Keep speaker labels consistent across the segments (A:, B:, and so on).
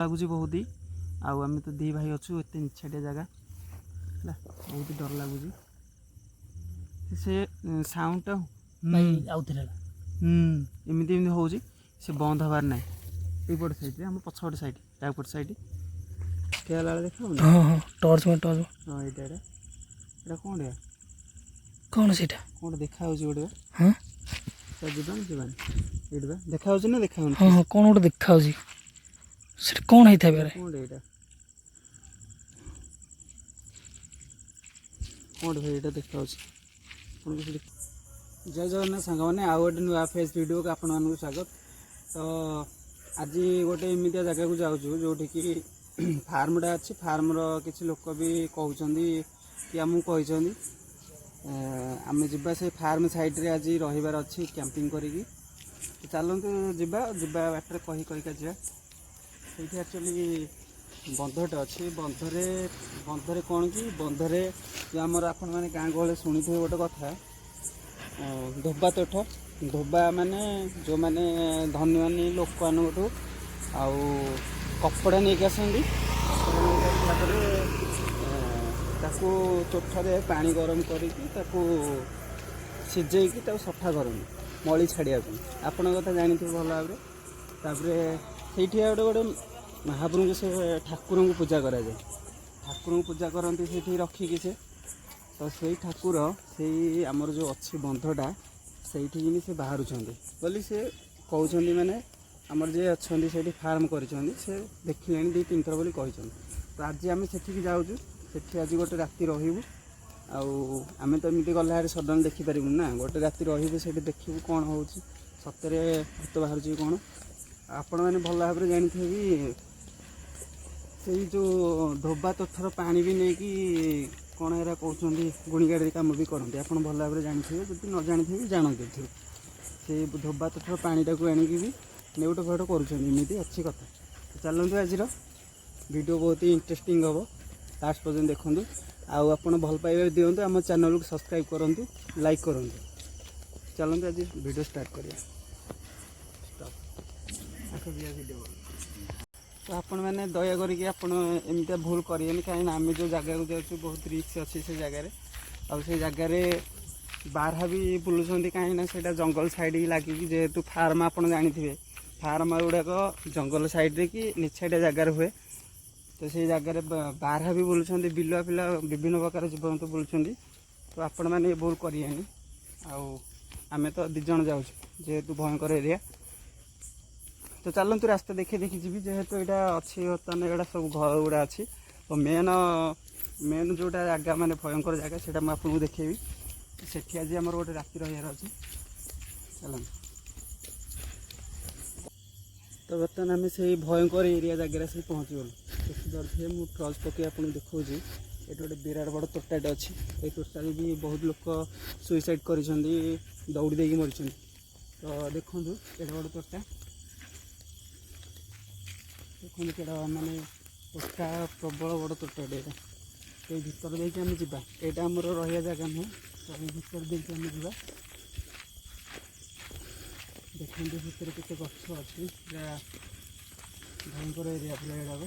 A: लगुच बहुत ही आम तो दी भाई अच्छु एत निछाटिया जगह है बहुत डर लगुच से साउंड एमती हो से बंद हबार ना यपट सैड आम पछपट सैड यापट सैड क्या देखा
B: हाँ टॉर्च में टॉर्च
A: हाँ यहाँ कौन है
B: कौन से
A: कौन देखा गोटे
B: हाँ
A: जीवन जीवन ये देखा ना देखा
B: हाँ हाँ कौन गोटे देखा कौन होता है
A: कौन यहाँ कौन भाई ये देखा जय जगन्नाथ सांग मैंने आउ गोटे नुआ फेस वीडियो को आपण मानक स्वागत। तो आज गोटे एमती जगह को जाऊँ जो कि फार्मटा अच्छी फार्मर किसी लोक भी कहते कि आमको कहते आम जा से फार्म साइड रे आज रहीबार अच्छी कैंपिंग करी चलतु जा बाटर कही कहीका जा एक्चुअली बंधटे अच्छी बंधरे कौन कि बंधरे जो आमर आपण मैंने गाँ गहले शुणी थे गोटे कथा धोबा तोठ धोबा माने जो माने धनी मानी लोक मानू आउ कपड़ा नहीं आसती ताकू तोठरे पानी गरम करके सिझेकी सफा करनी मली छाड़िया आपण कथा जानी भल भाव तापर से गोटे गोटे महाप्रभु को से ठाकुर को पूजा करा जाए ठाकुर को पूजा करती से रखिकी से तो से ठाकुर से आमर जो अच्छी बंधटा से बाहर बोली से कहते माने आमर जे अच्छा से फार्म कर देखिले दी तीन थर बोली कहते तो आज आम से जाऊँ से आज गोटे राति रहबू आम तो एमती गला सडन देखिपारू ना गोटे राति रहबू से देखू कौन हो सतरे भूत बाहर कौन आपण मैंने भल भाव जानी भी से जो धोबा तोठर पानी भी नहीं कि कौन एरा कहते गुणीगाड़ी काम भी करते आप भल भाव जानी जब न जानी भी जानते से धोबा तोठर पानीटा को आणिकी भी नेउट फेउट करमती अच्छी कथा चलते आज वीडियो बहुत ही इंटरेस्टिंग हम लास्ट पर्यटन देखूँ आप भल पाइबा दिंतु आम चैनल को सब्सक्राइब करूँ लाइक करूँ चलते आज वीडियो स्टार्ट करिया तो आपण मैंने दया करके एमती भूल करें कहीं आम जो जगह को जाऊँ बहुत रिस्क अच्छी से जगार से जगार बारहा भी बुलूँ कहीं से जंगल साइड ही लगे जेहेतु फार्म आप जानी फार्म गुड़ाक जंगल साइड रे कि निछाटिया जगार हुए तो से जगार बारहा भी बुलूँ बिलुआ पिला विभिन्न प्रकार जीव जंतु बुलूँ तो आपण मैंने भूल करें आम तो दिज जाऊँ जेहेतु भयंकर एरिया तो चलतु रास्ता देखी देखी जी जेहेतु यहाँ अच्छी बर्तमान यहाँ सब घर गुड़ा अच्छी तो मेन जोटा जगह माने भयंकर जगह से मुझे देखेबी सेठी आज आम गोटे राति रही अच्छे चल तो बर्तमान आम से भयंकर एरिया जगह से पहुँची गलु देखिए मुझे ट्रच पकई आप देखा ये गोटे विराट बड़ तोटाटे अच्छी ये तोटारे भी बहुत लोग सुइसाइड कर दौड़ी देकी मरी तो देखूँ ये बड़ तोटा देखते कि माने तोटा प्रबल बड़ तोटाटे ये भर देखिए आम जा यहाँ आमर रहा जगह नुह तो ये भर देखिए आम जा देखते भर के गछ अच्छी भयंकर एरिया पूरा यहाँ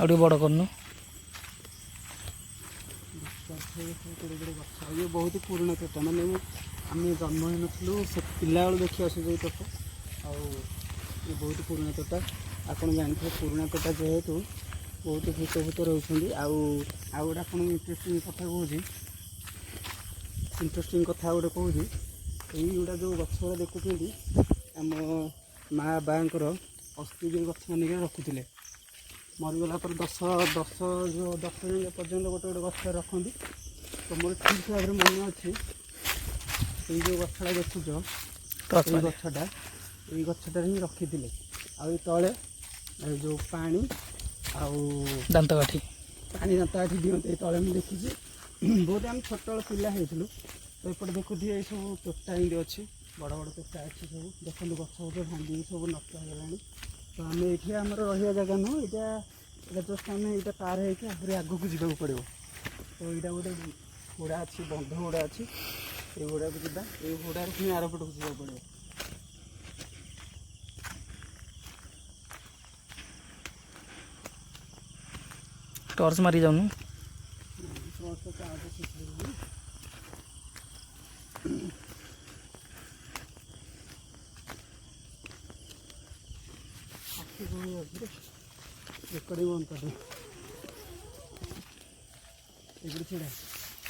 B: आउ बड़ करनु
A: ये बहुत ही पुराना तोटा माने आम जन्म हो नलु से पिला बेलू देखी आसुचे तोटा ये बहुत पुराना तोटा आपड़ जानते पुराना तोटा जेहेतु बहुत भूत भूत रोचे आउ गोटे आप इंटरेस्टिंग कथा कहूँ इंटरेस्टिंग कथा गोटे कहूँ यही गुड़ा जो गछ गुड़ा देखुं आम माँ बाँकर अस्थि जो गछ मान रखुले मरीगला पर दस पर्यटन गोटे गोटे गछ रखती तो मोर ठीक भाव में मन अच्छे ये जो गछटा देखुच गछटा ये गछटार ही रखी थे आउ तले जो पानी
B: दांतकाठी
A: पानी दांतकाठी दिखते तले मुझे देखी बहुत आम छोट पिला होइथिलु तो एपटे देखुए ये सब तोटा एमती अच्छी बड़ बड़ तोटा अच्छी सब देखते गछ गछ भांगी सब नष्ट हो गलानी तो आम ये आम रहा जगह नुह यहाँ जस्ट आम यहाँ पार होकर आगे को जावाक पड़ो तो यहाँ गोटे हुड़ा अच्छी बंध हुड़ा अच्छी ये हुड़ा को जा ये हुड़ार पुणी आरपट को जावाक पड़ो
B: ଟର୍ଚ୍ଚ ମାରି ଯାଉନୁ।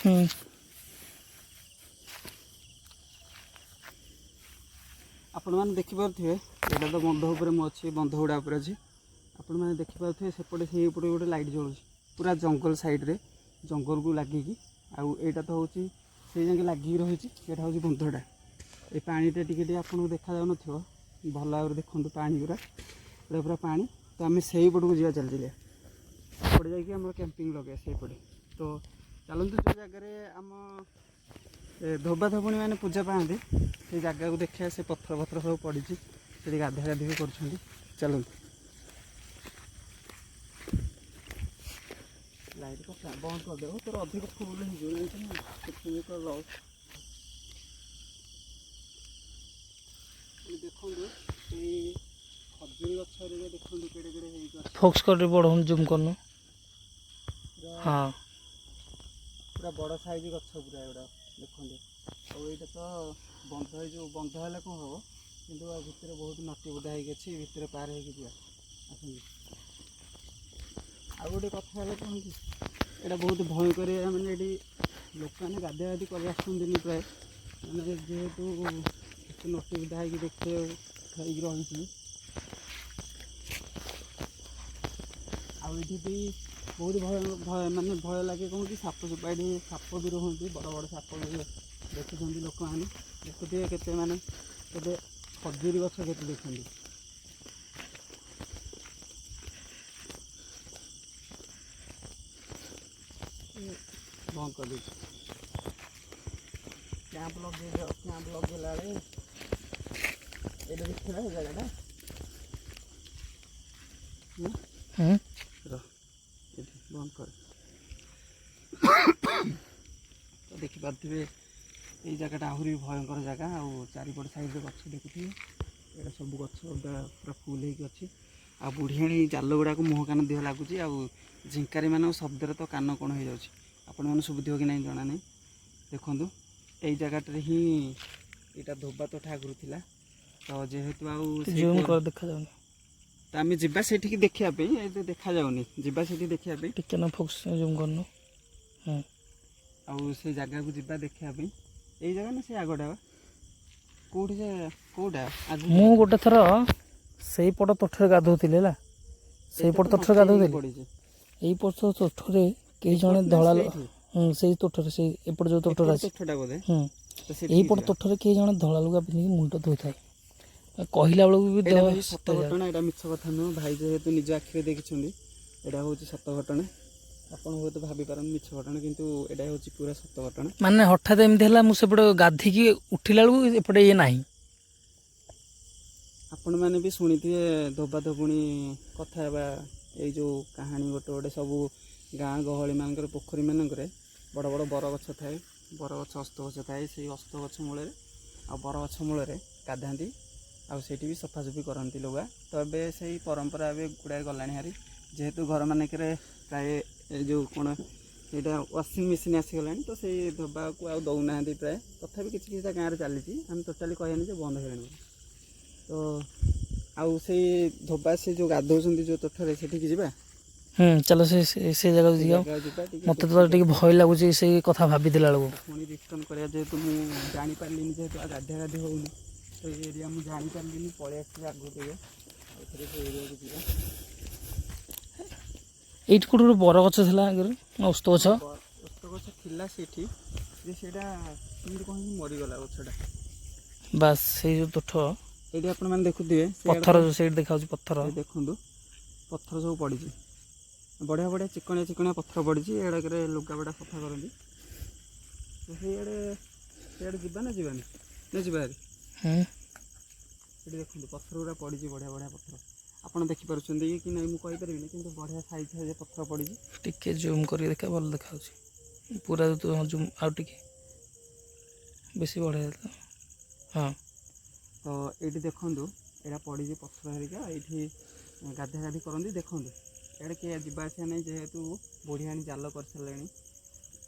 B: ହୁଁ
A: ଆପଣମାନେ ଦେଖିପାରୁଥିବେ ଏଇଟା ତ ବନ୍ଧ ଉପରେ ମୁଁ ଅଛି, ବନ୍ଧ ଗୁଡ଼ା ଉପରେ ଅଛି। ଆପଣମାନେ ଦେଖିପାରୁଥିବେ ସେପଟେ ସେଇପଟେ ଗୋଟେ ଲାଇଟ୍ ଜଳୁଛି ପୁରା ଜଙ୍ଗଲ ସାଇଡ଼୍ରେ, ଜଙ୍ଗଲକୁ ଲାଗିକି। ଆଉ ଏଇଟା ତ ହେଉଛି ସେଇ ଯାକେ ଲାଗିକି ରହିଛି। ଏଇଟା ହେଉଛି ବନ୍ଧଟା। ଏ ପାଣିଟା ଟିକେ ଟିକେ ଆପଣଙ୍କୁ ଦେଖାଯାଉନଥିବ, ଭଲ ଭାବରେ ଦେଖନ୍ତୁ ପାଣି ଗୁଡ଼ା, ଏଇଟା ପୁରା ପାଣି। ତ ଆମେ ସେଇପଟକୁ ଯିବା ଚାଲିଯିବା, ସେପଟେ ଯାଇକି ଆମର କ୍ୟାମ୍ପିଂ ଲଗାଇବା ସେଇପଟେ। ତ ଚାଲନ୍ତୁ ଯେଉଁ ଜାଗାରେ ଆମ ଧୋବା ଧୋବଣୀ ମାନେ ପୂଜା ପାଆନ୍ତି ସେ ଜାଗାକୁ ଦେଖିବା। ସେ ପଥର ପଥର ସବୁ ପଡ଼ିଛି, ସେଠି ଗାଧା ଗାଧି ବି କରୁଛନ୍ତି। ଚାଲନ୍ତୁ। ଲାଇଟ୍ ତ ବନ୍ଦ କରିଦେବ, ତୋର ଅଧିକ ଫୁଲ୍ ହେଇଯିବ ଜାଣିଛ ନା, ସେଥିପାଇଁ ତ ଲସ୍। ଦେଖନ୍ତୁ ଏଇ ଖଜୁରୀ ଗଛରେ ଦେଖନ୍ତୁ କେଡ଼େ କେଡ଼େ ହେଇକି ଅଛି।
B: ଫୋକ୍ସ କରି ବଡ଼ ହଉନି, ଜୁମ୍ କରୁନୁ। ହଁ
A: ପୁରା ବଡ଼ ସାଇଜ୍ ଗଛ ପୁରା ଏଗୁଡ଼ା ଦେଖନ୍ତୁ। ଆଉ ଏଇଟା ତ ବନ୍ଧ, ଏଇ ଯେଉଁ ବନ୍ଧ ହେଲେ କ'ଣ ହେବ, କିନ୍ତୁ ଆଉ ଭିତରେ ବହୁତ ନଟି ବୁଦା ହେଇକି ଅଛି, ଭିତରେ ପାର ହେଇକି ଯିବା। ଆସନ୍ତୁ। ଆଉ ଗୋଟେ କଥା ହେଲା କ'ଣ କି, ଏଇଟା ବହୁତ ଭୟଙ୍କର। ମାନେ ଏଠି ଲୋକମାନେ ଗାଧା ଗାଧି କରି ଆସନ୍ତିନି ପ୍ରାୟ, ମାନେ ଯେହେତୁ ଏତେ ନଟି ବୁଦା ହେଇକି ଦେଖେ ହେଇକି ରହିଛି। ଆଉ ଏଠି ବି ବହୁତ ମାନେ ଭୟ ଲାଗେ କ'ଣ କି, ସାପ ସୁପା ଏଠି ସାପ ବି ରୁହନ୍ତି, ବଡ଼ ବଡ଼ ସାପ ବି ଦେଖୁଛନ୍ତି ଲୋକମାନେ। ଦେଖୁଥିବେ କେତେ ମାନେ କେତେ ଖଜୁରୀ ଗଛ କେତେ ଦେଖନ୍ତି। ବନ୍ଦ କରିଦେଇଛି। କ୍ୟାମ୍ପ ଲଗେଇଲା ବେଳେ ଏଇଟା ଦେଖିବା ଏ ଜାଗାଟା।
B: ହୁଁ
A: ଏଠି ବନ୍ଦ କରେ। ତ ଦେଖିପାରୁଥିବେ ଏଇ ଜାଗାଟା ଆହୁରି ଭୟଙ୍କର ଜାଗା। ଆଉ ଚାରିପଟ ସାଇଡ଼୍ରେ ଗଛ ଦେଖୁଥିବେ, ଏଇଟା ସବୁ ଗଛ ପୁରା ଫୁଲ୍ ହେଇକି ଅଛି। ଆଉ ବୁଢ଼ିଆଣୀ ଜାଲ ଗୁଡ଼ାକୁ ମୁହଁ କାନ ଦେହ ଲାଗୁଛି। ଆଉ ଝିଙ୍କାରୀମାନଙ୍କ ଶବ୍ଦରେ ତ କାନ କ'ଣ ହେଇଯାଉଛି। ଆପଣମାନେ ଶୁଭୁଥିବ କି ନାହିଁ ଜଣା ନାହିଁ। ଦେଖନ୍ତୁ ଏଇ ଜାଗାଟାରେ ହିଁ ଏଇଟା ଧୋବା ତୋଠା ଆଗରୁ ଥିଲା। ତ ଯେହେତୁ ଆଉ
B: ଜୁମ୍ କର, ଦେଖାଯାଉନି।
A: ତ ଆମେ ଯିବା ସେଇଠିକି ଦେଖିବା ପାଇଁ। ଏବେ ଦେଖାଯାଉନି, ଯିବା ସେଇଠି ଦେଖିବା ପାଇଁ।
B: ଟିକେ ନା ଫୋକ୍ସ ଜୁମ୍ କରୁନୁ।
A: ଆଉ ସେ ଜାଗାକୁ ଯିବା ଦେଖିବା ପାଇଁ। ଏଇ ଜାଗା ନା ସେ ଆଗଟା ବା କେଉଁଠି, ସେ କେଉଁଟା
B: ମୁଁ ଗୋଟେ ଥର ସେଇପଟ ତୋଠରେ ଗାଧୋଉଥିଲି ହେଲା, ସେଇପଟ ତୋଠରେ ଗାଧୋଉଥିଲି। ଏଇପଟ ତୋଠରେ କେହି ଜଣେ ଧଳା, ସେଇ ତୋଠରେ, ସେଇ ଏପଟ ଯେଉଁ ତୋଠରେ ଅଛି, ଏଇପଟ ତୋଠରେ କେହି ଜଣେ ଧଳା ଲୁଗା ପିନ୍ଧିକି ମୁଣ୍ଡ ଧୋଇଥାଏ। କହିଲା ବେଳକୁ ବି
A: ଏଇଟା ଭାଇ ସତ ଘଟଣା, ଏଇଟା ମିଛ କଥା ନୁହଁ। ଭାଇ ଯେହେତୁ ନିଜ ଆଖିରେ ଦେଖିଛନ୍ତି, ଏଇଟା ହେଉଛି ସତ ଘଟଣା। ଆପଣ ହୁଏତ ଭାବିପାରନ୍ତି ମିଛ ଘଟଣା, କିନ୍ତୁ ଏଇଟା ହେଉଛି ପୁରା ସତ ଘଟଣା।
B: ମାନେ ହଠାତ୍ ଏମିତି ହେଲା, ମୁଁ ସେପଟେ ଗାଧିକି ଉଠିଲା ବେଳକୁ ଏପଟେ ଇଏ ନାହିଁ।
A: ଆପଣମାନେ ବି ଶୁଣିଥିବେ ଧୋବା ଧୋବୁଣୀ କଥା ହେବା, ଏଇ ଯେଉଁ କାହାଣୀ ଗୋଟେ ଗୋଟେ ସବୁ ଗାଁ ଗହଳି ମାନଙ୍କରେ, ପୋଖରୀ ମାନଙ୍କରେ ବଡ଼ ବଡ଼ ବରଗଛ ଥାଏ, ବରଗଛ ଅସ୍ତ ଗଛ ଥାଏ। ସେଇ ଅସ୍ତ ଗଛ ମୂଳରେ ଆଉ ବରଗଛ ମୂଳରେ ଗାଧାନ୍ତି, ଆଉ ସେଇଠି ବି ସଫାସୁଫି କରନ୍ତି ଲୁଗା। ତ ଏବେ ସେଇ ପରମ୍ପରା ଏବେ ଗୁଡ଼ାଏ ଗଲାଣି ହାରି, ଯେହେତୁ ଘରମାନଙ୍କରେ ପ୍ରାୟ ଏ ଯେଉଁ କ'ଣ ଏଇଟା ୱାସିଂ ମେସିନ୍ ଆସିଗଲାଣି। ତ ସେଇ ଧୋବାକୁ ଆଉ ଦେଉନାହାନ୍ତି ପ୍ରାୟ, ତଥାପି କିଛି କିଛିଟା ଗାଁରେ ଚାଲିଛି। ଆମେ ଟୋଟାଲି କହିବାନି ଯେ ବନ୍ଦ ହେଇଗଲାଣି। ତ ଆଉ ସେଇ ଧୋବା ସେ ଯେଉଁ ଗାଧୋଉଛନ୍ତି ଯେଉଁ ତୋଠରେ, ସେଠିକି ଯିବା।
B: ଚାଲ ସେ ଜାଗାକୁ ଯିବା। ମୋତେ ତ ଟିକେ ଭୟ ଲାଗୁଛି ସେଇ କଥା ଭାବିଥିଲା ବେଳକୁ।
A: ପୁଣି ରିଟର୍ଣ୍ଣ କରିବା, ଯେହେତୁ ମୁଁ ଜାଣିପାରିଲିନି, ଯେହେତୁ ଆଉ ଗାଧା ଗାଧି ହେଉନି, ତ ଏଇ ଏରିଆ ମୁଁ ଜାଣିପାରିଲିନି, ପଳେଇ ଆସିବି ଆଗକୁ ଟିକେ। ଆଉ ଥରେ ସେ ଏରିଆକୁ ଯିବା।
B: ଏଇଠି କେଉଁଠି ଗୋଟେ ବରଗଛ ଥିଲା ଆଗରୁ, ଓସ୍ତ ଗଛ।
A: ଓସ୍ତ ଗଛ ଥିଲା ସେଇଠି, ଯେ ସେଇଟା କେମିତି କ'ଣ ହେଇକି ମରିଗଲା ଗଛଟା।
B: ବାସ୍ ସେଇ ଯେଉଁ ତୋଠ,
A: ଏଇଠି ଆପଣମାନେ ଦେଖୁଥିବେ
B: ପଥର ଯେଉଁ ସେଇଠି ଦେଖାଯାଉଛି, ପଥର
A: ଦେଖନ୍ତୁ ପଥର ସବୁ ପଡ଼ିଛି, ବଢ଼ିଆ ବଢ଼ିଆ ଚିକଣିଆ ଚିକଣିଆ ପଥର ପଡ଼ିଛି। ଏଗୁଡ଼ାକରେ ଲୁଗାପଟା ସଫା କରନ୍ତି। ତ ସେଇଆଡ଼େ ଯିବା ନା ଯିବାନି, ନା ଯିବା ହାରି। ସେଠି ଦେଖନ୍ତୁ ପଥର ଗୁଡ଼ା ପଡ଼ିଛି, ବଢ଼ିଆ ବଢ଼ିଆ ପଥର। ଆପଣ ଦେଖିପାରୁଛନ୍ତି କି ନାହିଁ ମୁଁ କହିପାରିବିନି, କିନ୍ତୁ ବଢ଼ିଆ ସାଇଜ୍ ପଥର ପଡ଼ିଛି।
B: ଟିକେ ଜୁମ୍ କରିକି ଦେଖିବା, ଭଲ ଦେଖାଯାଉଛି ପୁରା। ଜୁମ୍ ଆଉ ଟିକେ ବେଶୀ ବଢ଼ିଆ ଦେଖା। ହଁ,
A: ତ ଏଇଠି ଦେଖନ୍ତୁ, ଏଇଟା ପଡ଼ିଛି ପଥର ହେରିକା, ଏଇଠି ଗାଧା ଗାଧି କରନ୍ତି। ଦେଖନ୍ତୁ ଇଆଡ଼େ କିଏ ଯିବା ଆସିବା ନାହିଁ ଯେହେତୁ ବଢ଼ିଆଣି ଜାଲ କରିସାରିଲେଣି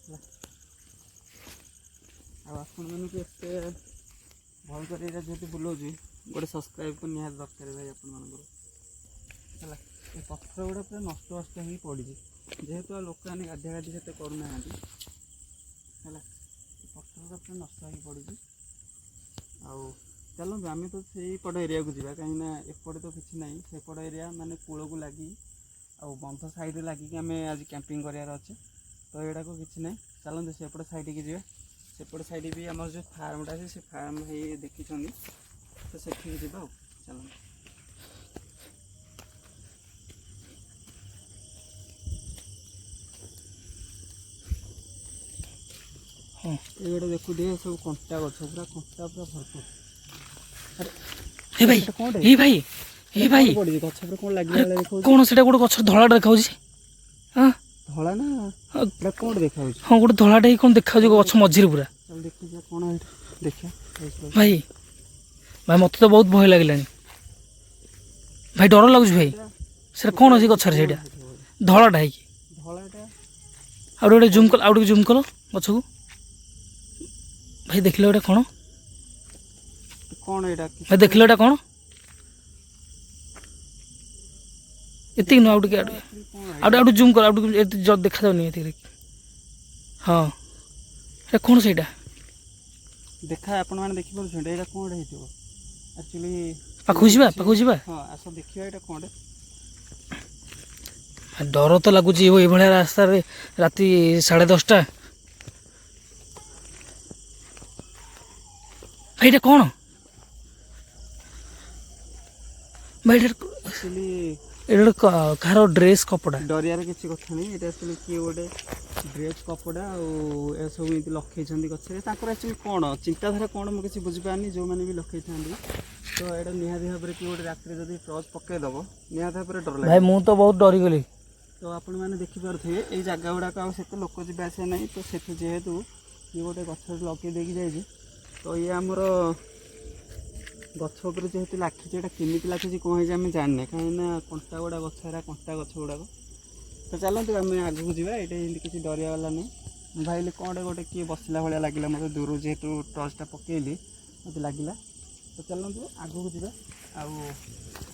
A: ହେଲା। ଆଉ ଆପଣମାନଙ୍କୁ ଏତେ ଭଲ କରି ଏଇଟା ଯେହେତୁ ବୁଲାଉଛି ଗୋଟେ ସବସ୍କ୍ରାଇବ୍ ତ ନିହାତି ଦରକାର ଭାଇ ଆପଣମାନଙ୍କର ହେଲା। ଏ ପଥର ଗୁଡ଼ା ପୁରା ନଷ୍ଟ ହେଇକି ପଡ଼ିଛି ଯେହେତୁ ଆଉ ଲୋକମାନେ ଗାଧିଆ ସେତେ କରୁନାହାନ୍ତି ହେଲା। ଏ ପଥର ଗୁଡ଼ା ପୁରା ନଷ୍ଟ ହେଇକି ପଡ଼ିଛି। ଆଉ ଚାଲନ୍ତୁ ଆମେ ତ ସେଇପଟ ଏରିଆକୁ ଯିବା, କାହିଁକିନା ଏପଟେ ତ କିଛି ନାହିଁ। ସେପଟ ଏରିଆ ମାନେ କୂଳକୁ ଲାଗି ଆଉ ବନ୍ଧ ସାଇଡ଼ରେ ଲାଗିକି ଆମେ ଆଜି କ୍ୟାମ୍ପିଂ କରିବାର ଅଛି। ତ ଏଇଟାକୁ କିଛି ନାହିଁ, ଚାଲନ୍ତୁ ସେପଟ ସାଇଡ଼୍କି ଯିବା। ସେପଟ ସାଇଡ଼୍ ବି ଆମର ଯେଉଁ ଫାର୍ମଟା ଅଛି ସେ ଫାର୍ମ ହେଇ ଦେଖିଛନ୍ତି, ତ ସେଠିକି ଯିବା ଆଉ ଚାଲନ୍ତୁ।
B: ହଁ
A: ଏଇଗୁଡ଼ା ଦେଖୁଥିବେ ସବୁ କଣ୍ଟା ଗଛ, ପୁରା କଣ୍ଟା ପୁରା ଭରପୁର।
B: ଏ ଭାଇ
A: କ'ଣ
B: ଏ ଭାଇ ଏ ଭାଇ
A: ପଡ଼ିଛି ଗଛ ଉପରେ କ'ଣ ଲାଗିଲା
B: ଆରେ
A: ଭଳିଆ ଦେଖାଉଛି?
B: କ'ଣ ସେଟା ଗୋଟେ ଗଛ ଧଳାଟା ଦେଖାଉଛି? ହଁ
A: ଧଳା ନା ଏଇଟା କ'ଣ ଦେଖାଉଛି?
B: ହଁ ଗୋଟେ ଧଳାଟା କ'ଣ ଦେଖାଉଛି ଗଛ ମଝିରେ ପୁରା।
A: ଚାଲ ଦେଖିବା କ'ଣ ଏଇଟା ଦେଖିବା।
B: ଭାଇ ଭାଇ ମୋତେ ତ ବହୁତ ଭୟ ଲାଗିଲାଣି ଭାଇ, ଡର ଲାଗୁଛି ଭାଇ। ସେଟା କ'ଣ ଅଛି ଗଛରେ ସେଇଟା ଧଳାଟା ହେଇକି?
A: ଧଳାଟା
B: ଆଉ ଟିକେ ଜୁମ୍ କଲ, ଆଉ ଟିକେ ଜୁମ୍ କଲ ଗଛକୁ ଭାଇ। ଦେଖିଲ ଏଇଟା କ'ଣ?
A: କ'ଣ ଏଇଟା?
B: ଭାଇ ଦେଖିଲ ଏଇଟା କ'ଣ? ଏତିକି ନୁହଁ, ଆଉ ଟିକେ ଆଉ ଟିକେ ଜୁମ୍ କର, ଆଉ ଟିକେ ଦେଖାଯାଉନି ଏତିକି। ହଁ ଏଇଟା କ'ଣ ସେଇଟା?
A: ଦେଖା ଆପଣମାନେ ଦେଖିପାରୁଛନ୍ତି ଏଇଟା କ'ଣ ହେଇଥିବ ଆକ୍ଚୁଆଲି?
B: ପାଖକୁ ଯିବା, ପାଖକୁ ଯିବା।
A: ହଁ ଆସ ଦେଖିବା ଏଇଟା କ'ଣ।
B: ଡର ତ ଲାଗୁଛି ଏଇଭଳିଆ ରାସ୍ତାରେ ରାତି 10:30। ଭାଇ ଏଇଟା କ'ଣ? ଭାଇ
A: ଆକ୍ଚୁଆଲି
B: ଏଇଟା କାହାର ଡ୍ରେସ୍ କପଡ଼ା?
A: ଡରିବାର କିଛି କଥା ନାହିଁ। ଏଇଟା ଆକ୍ଚୁଆଲି କିଏ ଗୋଟେ ଡ୍ରେସ୍ କପଡ଼ା ଆଉ ଏସବୁ ଏମିତି ଲଖେଇଛନ୍ତି ଗଛରେ। ତାଙ୍କର ଆକ୍ଚୁଆଲି କ'ଣ ଚିନ୍ତାଧାରା କ'ଣ ମୁଁ କିଛି ବୁଝିପାରୁନି। ଯେଉଁମାନେ ବି ଲଖେଇଥାନ୍ତି ତ ଏଇଟା ନିହାତି ଭାବରେ କିଏ ଗୋଟେ ରାତିରେ ଯଦି ଟର୍ଚ୍ଚ ପକାଇଦେବ ନିହାତି ଭାବରେ ଡର ଲାଗେ।
B: ଭାଇ ମୁଁ ତ ବହୁତ ଡରିଗଲି।
A: ତ ଆପଣମାନେ ଦେଖିପାରୁଥିବେ ଏଇ ଜାଗା ଗୁଡ଼ାକ ଆଉ ସେତେ ଲୋକ ଯିବା ଆସିବା ନାହିଁ। ତ ସେଠି ଯେହେତୁ ଇଏ ଗୋଟେ ଗଛରେ ଲଗେଇ ଦେଇକି ଯାଇଛି, ତ ଇଏ ଆମର ଗଛ ଉପରେ ଯେହେତୁ ଲାଖିଛି, ଏଇଟା କେମିତି ଲାଖିଛି କ'ଣ ହେଇଛି ଆମେ ଜାଣିନେ, କାହିଁକିନା କଣ୍ଟା ଗୁଡ଼ା ଗଛ ଏରା କଣ୍ଟା ଗଛ ଗୁଡ଼ାକ। ତ ଚାଲନ୍ତୁ ଆମେ ଆଗକୁ ଯିବା। ଏଇଟା ଏମିତି କିଛି ଡରିବା ବାଲା ନାହିଁ। ମୁଁ ଭାବିଲି କ'ଣଟେ ଗୋଟେ କିଏ ବସିଲା ଭଳିଆ ଲାଗିଲା ମୋତେ ଦୂରରୁ, ଯେହେତୁ ଟର୍ଚ୍ଚଟା ପକେଇଲି ମୋତେ ଲାଗିଲା। ତ ଚାଲନ୍ତୁ ଆଗକୁ ଯିବା। ଆଉ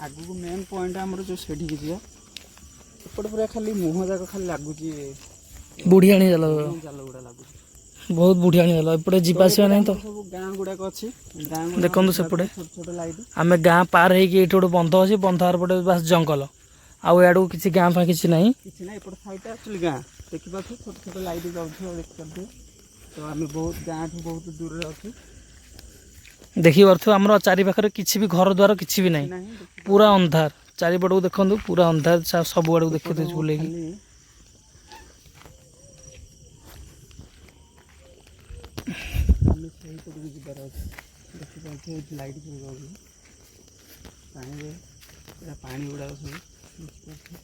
A: ଆଗକୁ ମେନ୍ ପଏଣ୍ଟ ଆମର ଯେଉଁ ସେଠିକି ଯିବା। ଏପଟେ ପୁରା ଖାଲି ମୁହଁ ଯାକ ଖାଲି ଲାଗୁଛି
B: ବୁଢ଼ିଆଣି ଜାଲ,
A: ଜାଲ ଗୁଡ଼ା ଲାଗୁଛି,
B: ବହୁତ ବୁଢ଼ିଆଣି ଜାଲ। ଏପଟେ ଯିବା ଆସିବା ନାହିଁ ତ।
A: ସବୁ ଗାଁ ଗୁଡ଼ାକ ଅଛି, ଗାଁ
B: ଦେଖନ୍ତୁ ସେପଟେ
A: ଛୋଟ ଛୋଟ ଲାଇଟ୍।
B: ଆମେ ଗାଁ ପାର ହେଇକି ଏଇଠି ଗୋଟେ ବନ୍ଧ ଅଛି, ବନ୍ଧ ଆରପଟେ ବାସ୍ ଜଙ୍ଗଲ, ଆଉ ଇଆଡ଼କୁ କିଛି ଗାଁ ଫାଁ କିଛି ନାହିଁ।
A: କିଛି ନାହିଁ, ଏପଟେ ସାଇଡ଼୍ଟା ଆକ୍ଚୁଆଲି ଗାଁ। ଦେଖିପାରୁଥିବେ ଛୋଟ ଛୋଟ ଲାଇଟ୍ ଯାଉଥିବ, ଦେଖିପାରୁଥିବେ। ତ ଆମେ ବହୁତ ଗାଁଠୁ ବହୁତ ଦୂରରେ ଅଛୁ।
B: ଦେଖିପାରୁଥିବ ଆମର ଚାରି ପାଖରେ କିଛି ବି ଘର ଦ୍ୱାର କିଛି ବି ନାହିଁ, ପୁରା ଅନ୍ଧାର। ଚାରିପଟକୁ ଦେଖନ୍ତୁ ପୁରା ଅନ୍ଧାର, ସବୁଆଡ଼କୁ ଦେଖିଦେଉଛି ବୁଲେଇକି।
A: ଆମେ ସେଇପଟକୁ ଯିବାର ଅଛି। ଦେଖିପାରୁଥିବେ ଲାଇଟ୍ ସବୁ ଯାଉଛି ପାଣିରେ, ପୁରା ପାଣି ଗୁଡ଼ାକ ସବୁ ଦେଖିପାରୁଥିବେ।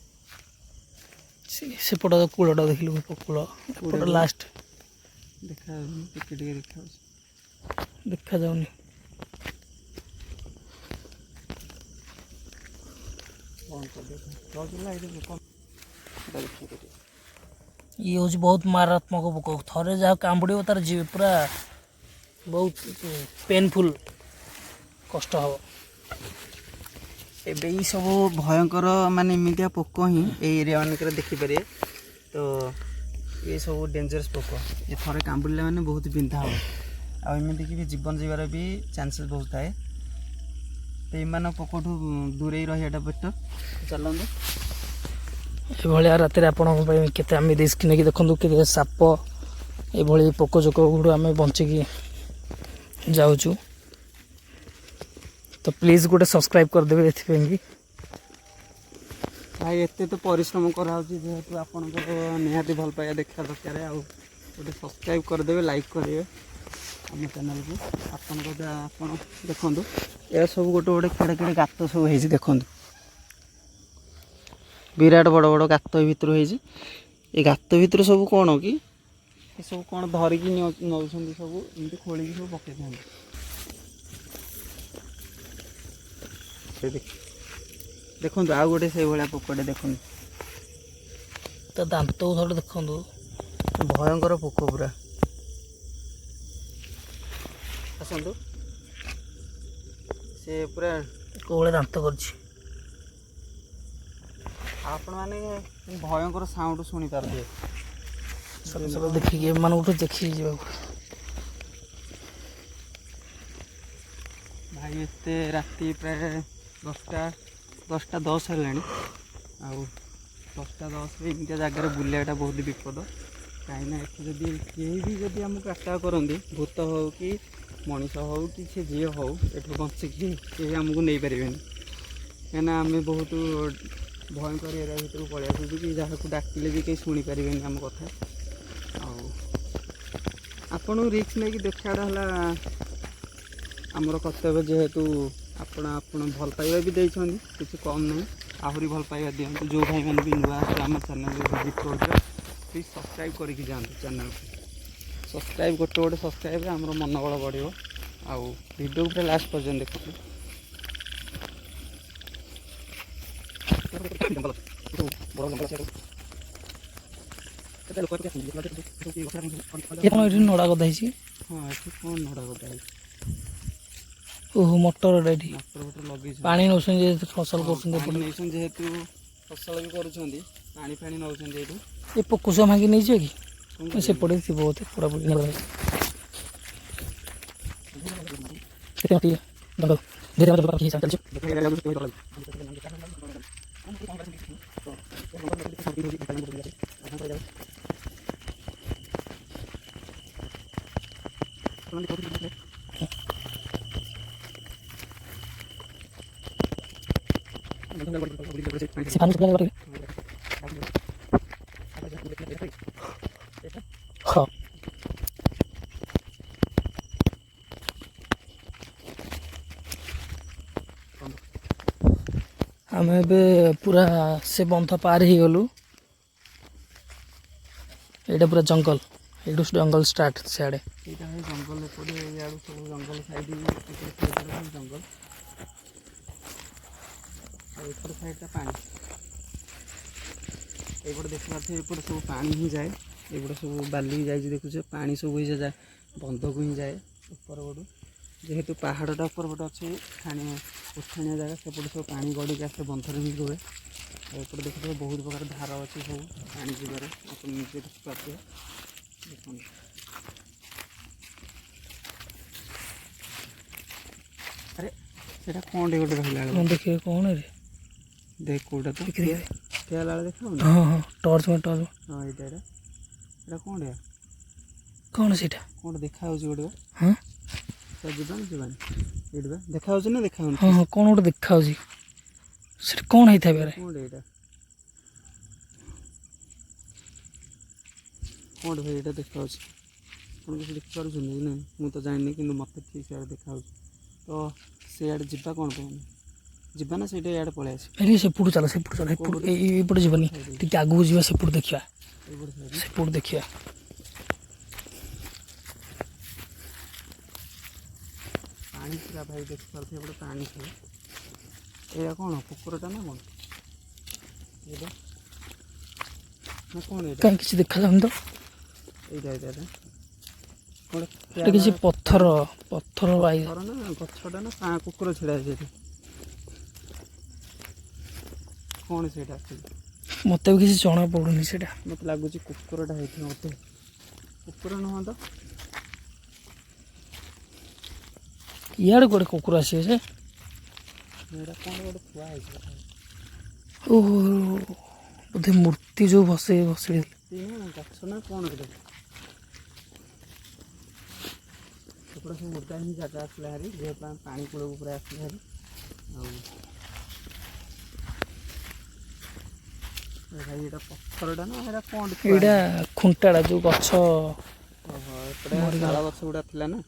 B: ସେପଟ କୂଳଟା ଦେଖିଲୁ, କୂଳ ଏପଟ ଲାଷ୍ଟ
A: ଦେଖାଯାଉନି, ଟିକେ ଟିକେ ଦେଖାଯାଉଛି,
B: ଦେଖାଯାଉନି। ଇଏ ହେଉଛି ବହୁତ ମାରାତ୍ମକ ପୋକ। ଥରେ ଯାହା କାମୁଡ଼ିବ ତାର ପୁରା ବହୁତ ପେନଫୁଲ୍, କଷ୍ଟ ହେବ।
A: ଏବେ ଏଇ ସବୁ ଭୟଙ୍କର ମାନେ ଏମିତିଆ ପୋକ ହିଁ ଏଇ ଏରିଆ ମାନଙ୍କରେ ଦେଖିପାରିବେ। ତ ଏ ସବୁ ଡେଞ୍ଜରସ୍ ପୋକ, ଏ ଥରେ କାମୁଡ଼ିଲେ ମାନେ ବହୁତ ବିନ୍ଧା ହେବ, ଆଉ ଏମିତିକି ବି ଜୀବନ ଯିବାର ବି ଚାନ୍ସେସ୍ ବହୁତ ଥାଏ। ତ ଏମାନଙ୍କ ପୋକଠୁ ଦୂରେଇ ରହିବାଟା ବେଟର୍। ଚାଲନ୍ତୁ।
B: ଏଭଳିଆ ରାତିରେ ଆପଣଙ୍କ ପାଇଁ କେତେ ଆମେ ରିସ୍କ ନେଇକି ଦେଖନ୍ତୁ, କେତେ ସାପ ଏଭଳି ପୋକ ଜୋକଠୁ ଆମେ ବଞ୍ଚିକି ଯାଉଛୁ। ତ ପ୍ଲିଜ୍ ଗୋଟେ ସବସ୍କ୍ରାଇବ୍ କରିଦେବେ ଏଥିପାଇଁ କି।
A: ଭାଇ ଏତେ ତ ପରିଶ୍ରମ କରାହେଉଛି, ଯେହେତୁ ଆପଣଙ୍କର ନିହାତି ଭଲ ପାଇବା ଦେଖିବା ଦରକାର। ଆଉ ଗୋଟେ ସବସ୍କ୍ରାଇବ୍ କରିଦେବେ, ଲାଇକ୍ କରିବେ ଆମ ଚ୍ୟାନେଲକୁ। ଆପଣ ଦେଖନ୍ତୁ ଏରା ସବୁ ଗୋଟେ ଗୋଟେ କେଡ଼େ କେଡ଼େ ଗାତ ସବୁ ହେଇଛି ଦେଖନ୍ତୁ, ବିରାଟ ବଡ଼ ବଡ଼ ଗାତ ଭିତରୁ ହେଇଛି। ଏ ଗାତ ଭିତରୁ ସବୁ କ'ଣ କି ଏସବୁ କ'ଣ ଧରିକି ନେଉଛନ୍ତି, ସବୁ ଏମିତି ଖୋଳିକି ସବୁ ପକେଇଥାନ୍ତି। ଦେଖନ୍ତୁ ଆଉ ଗୋଟେ ସେଇଭଳିଆ ପୋକଟେ ଦେଖନ୍ତୁ,
B: ତା ଦାନ୍ତକୁ ଥରେ ଦେଖନ୍ତୁ।
A: ଭୟଙ୍କର ପୋକ ପୁରା। ଆସନ୍ତୁ, ସେ ପୁରା
B: କୋଉଭଳିଆ ଦାନ୍ତ କରିଛି।
A: ଆପଣମାନେ ଭୟଙ୍କର ସାଉଣ୍ଡ ଶୁଣିପାରୁଥିବେ।
B: ସତ ସତ ଦେଖିକି ଏମାନଙ୍କଠୁ ଦେଖିକି ଯିବାକୁ।
A: ଭାଇ ଏତେ ରାତି ପ୍ରାୟ 10ଟା 10 ହେଲାଣି। ଆଉ 10ଟା 10ରେ ଏମିତିଆ ଜାଗାରେ ବୁଲିବାଟା ବହୁତ ବିପଦ। କାହିଁକିନା ଏଠି ଯଦି କେହି ବି ଯଦି ଆମକୁ ଆଟାକ୍ କରନ୍ତି, ଭୂତ ହେଉ କି ମଣିଷ ହେଉ କି ସେ ଯିଏ ହେଉ, ଏଠୁ ବଞ୍ଚିକି କେହି ଆମକୁ ନେଇପାରିବେନି। କାହିଁକିନା ଆମେ ବହୁତ ଭୟଙ୍କର ଏରିଆ ଭିତରକୁ ପଳେଇ ଆସୁଛୁ କି ଯାହାକୁ ଡାକିଲେ ବି କେହି ଶୁଣିପାରିବେନି ଆମ କଥା। ଆଉ ଆପଣଙ୍କୁ ରିସ୍କ ନେଇକି ଦେଖିବାଟା ହେଲା ଆମର କର୍ତ୍ତବ୍ୟ। ଯେହେତୁ ଆପଣ ଭଲ ପାଇବା ବି ଦେଇଛନ୍ତି, କିଛି କମ୍ ନାହିଁ, ଆହୁରି ଭଲ ପାଇବା ଦିଅନ୍ତୁ। ଯେଉଁ ଭାଇମାନେ ବି ନୂଆ ଆସିବେ ଆମ ଚ୍ୟାନେଲ୍ରେ ଭିଜିଟ୍ କରୁଛ, ପ୍ଲିଜ୍ ସବସ୍କ୍ରାଇବ୍ କରିକି ଯାଆନ୍ତୁ ଚ୍ୟାନେଲ୍କୁ। ସବସ୍କ୍ରାଇବ୍ ଗୋଟେ ସବସ୍କ୍ରାଇବ୍ରେ ଆମର ମନୋବଳ ବଢ଼ିବ। ଆଉ ଭିଡ଼ିଓକୁ ପୁରା ଲାଷ୍ଟ ପର୍ଯ୍ୟନ୍ତ ଦେଖନ୍ତୁ।
B: ଏ କ'ଣ ଏଠି ନଡ଼ା ଗଦା ହେଇଛି?
A: ହଁ, ଏଠି କ'ଣ ନଡ଼ା ଗଦା ହେଇଛି?
B: ଓହୋ, ମଟରଟା ଏଠି
A: ମଟର ଲଗେଇଛନ୍ତି।
B: ପାଣି ନେଉଛନ୍ତି ଯେହେତୁ ଫସଲ କରୁଛନ୍ତି
A: ପାଣି
B: ଏପଟେ।
A: ନେଇଛନ୍ତି, ଯେହେତୁ ଫସଲ ବି କରୁଛନ୍ତି, ପାଣି ଫାଣି ନେଉଛନ୍ତି ଏଇଠୁ।
B: ଏ ପୋକୁସ ଭାଙ୍ଗି ନେଇଯିବ କି?
A: କ'ଣ କରିବା?
B: ସେପଟେ ଥିବ ବୋଧେ ପୁରାପୁରି ଜଙ୍ଗଲ। ହଁ, ଆମେ ଏବେ ପୁରା ସେ ବନ୍ଧ ପାର ହେଇଗଲୁ। ଏଇଟା ପୁରା ଜଙ୍ଗଲ, ଏଇଠୁ ଜଙ୍ଗଲ ଷ୍ଟାର୍ଟ ସିଆଡ଼େ।
A: ଏଇଟା ଭାଇ ଜଙ୍ଗଲ, ଏପଟେ ଇଆଡ଼ୁ ସବୁ ଜଙ୍ଗଲ ସାଇଡ଼୍ ଜଙ୍ଗଲ। ଆଉ ଏପଟ ସାଇଡ଼୍ଟା ପାଣି। ଏଇପଟେ ଦେଖିପାରୁଥିବେ, ଏପଟେ ସବୁ ପାଣି ହିଁ ଯାଏ। ଏପଟେ ସବୁ ବାଲି ଯାଇଛି, ଦେଖୁଛ ପାଣି ସବୁ ଯାଏ ବନ୍ଧକୁ ହିଁ ଯାଏ ଉପର ପଟୁ। ଯେହେତୁ ପାହାଡ଼ଟା ଉପର ପଟେ ଅଛି, ଉଠାଣିଆ ଜାଗା, ସେପଟେ ସବୁ ପାଣି ଗଡ଼ିକି ଆସେ ବନ୍ଧରେ ବି ରୁହେ। ଆଉ ଏପଟେ ଦେଖିଥିବେ ବହୁତ ପ୍ରକାର ଧାର ଅଛି ସବୁ ପାଣି ଯିବାରେ, ଆପଣ ନିଜେ ଦେଖିପାରୁଥିବେ। ଦେଖନ୍ତୁ, ଆରେ ସେଇଟା କ'ଣଟେ ଗୋଟେ ରହିଲା
B: କ'ଣ ଦେଖିବେ? କ'ଣ ରେ
A: ଦେଖ, କେଉଁଟା ତ
B: ଦେଖିବେ?
A: ଠିଆ ହେଲା ବେଳେ ଦେଖାଉନି?
B: ହଁ ହଁ, ଟର୍ଚ୍ଚ
A: ହଁ, ଏଇଟା କ'ଣଟେ?
B: କ'ଣ ସେଇଟା?
A: କ'ଣଟେ ଦେଖାହେଉଛି ଗୋଟେ?
B: ହଁ
A: ଯିବାନି ଏଇଠି ବା ଦେଖାହେଉଛି ନା ଦେଖାହେଉନି?
B: ହଁ ହଁ, କ'ଣ ଗୋଟେ ଦେଖାହେଉଛି। ସେଟା କ'ଣ ହେଇଥାଇପାରେ?
A: କ'ଣଟେ ଏଇଟା? କ'ଣଟେ ଭାଇ ଏଇଟା ଦେଖାହେଉଛି? ଆପଣ କିଛି ଦେଖିପାରୁଛନ୍ତି କି ନାହିଁ ମୁଁ ତ ଜାଣିନି, କିନ୍ତୁ ମୋତେ ଠିକ୍ ସେଆଡ଼େ ଦେଖାହେଉଛି। ତ ସେଆଡ଼େ ଯିବା କ'ଣ ପାଇଁ? ଯିବା ନା ସେଇଟା ଇଆଡ଼େ ପଳେଇ ଆସିବା?
B: ଏଠି ସେପଟୁ ଚାଲ, ଏଇପଟେ ଯିବନି, ଟିକେ ଆଗକୁ ଯିବା, ସେପଟୁ ଦେଖିବା। ସେପଟୁ ଦେଖିବା।
A: ପାଣି ପୁରା ଭାଇ ଦେଖିପାରୁଥିବେ, ଏପଟେ ପାଣି ଥିବ। ଏଇଟା କ'ଣ କୁକୁରଟା ନା କ'ଣ? ଏଇଟା ନା କ'ଣ? ଏଇଟା
B: କାହିଁ କିଛି ଦେଖାଯାଉନି ତ।
A: ଏଇଟା
B: ଏଇଟା କିଛି ପଥର ବାଇ
A: ନା ଗଛଟା ନା କୁକୁର ଛିଡ଼ା ହେଇଛି ଏଠି। କ'ଣ ସେଇଟା?
B: ମୋତେ ବି କିଛି ଜଣା ପଡ଼ୁନି ସେଇଟା।
A: ମୋତେ ଲାଗୁଛି କୁକୁରଟା ହେଇଥିବ। ମୋତେ କୁକୁର ନୁହଁ ତ।
B: ଇଆଡ଼େ କୁଆଡ଼େ କୁକୁର ଆସିବେ ଯେ?
A: ଏଇଟା କ'ଣ ଗୋଟେ ଥୁଆ ହେଇଛି?
B: ଓହୋ, ବୋଧେ ମୂର୍ତ୍ତି ଯେଉଁ ବସେଇଥିଲେ।
A: ଗଛ ନା କ'ଣ ଗୋଟେ? ସେପଟେ ସବୁ ଓଦା ହିଁ ଜାଗା ଆସିଲା ହାରି, ଯେହେତୁ ଆମେ ପାଣି କୂଳକୁ ପୁରା ଆସିଲା ହାରି। ଆଉ ଭାଇ ଏଇଟା ପଥରଟା ନା ଏଇଟା କ'ଣ?
B: ଏଇଟା ଖୁଣ୍ଟାଟା ଯେଉଁ ଗଛ।
A: ଓହୋ, ଏପଟେ ଶାଳ ଗଛ ଗୁଡ଼ା ଥିଲା ନା।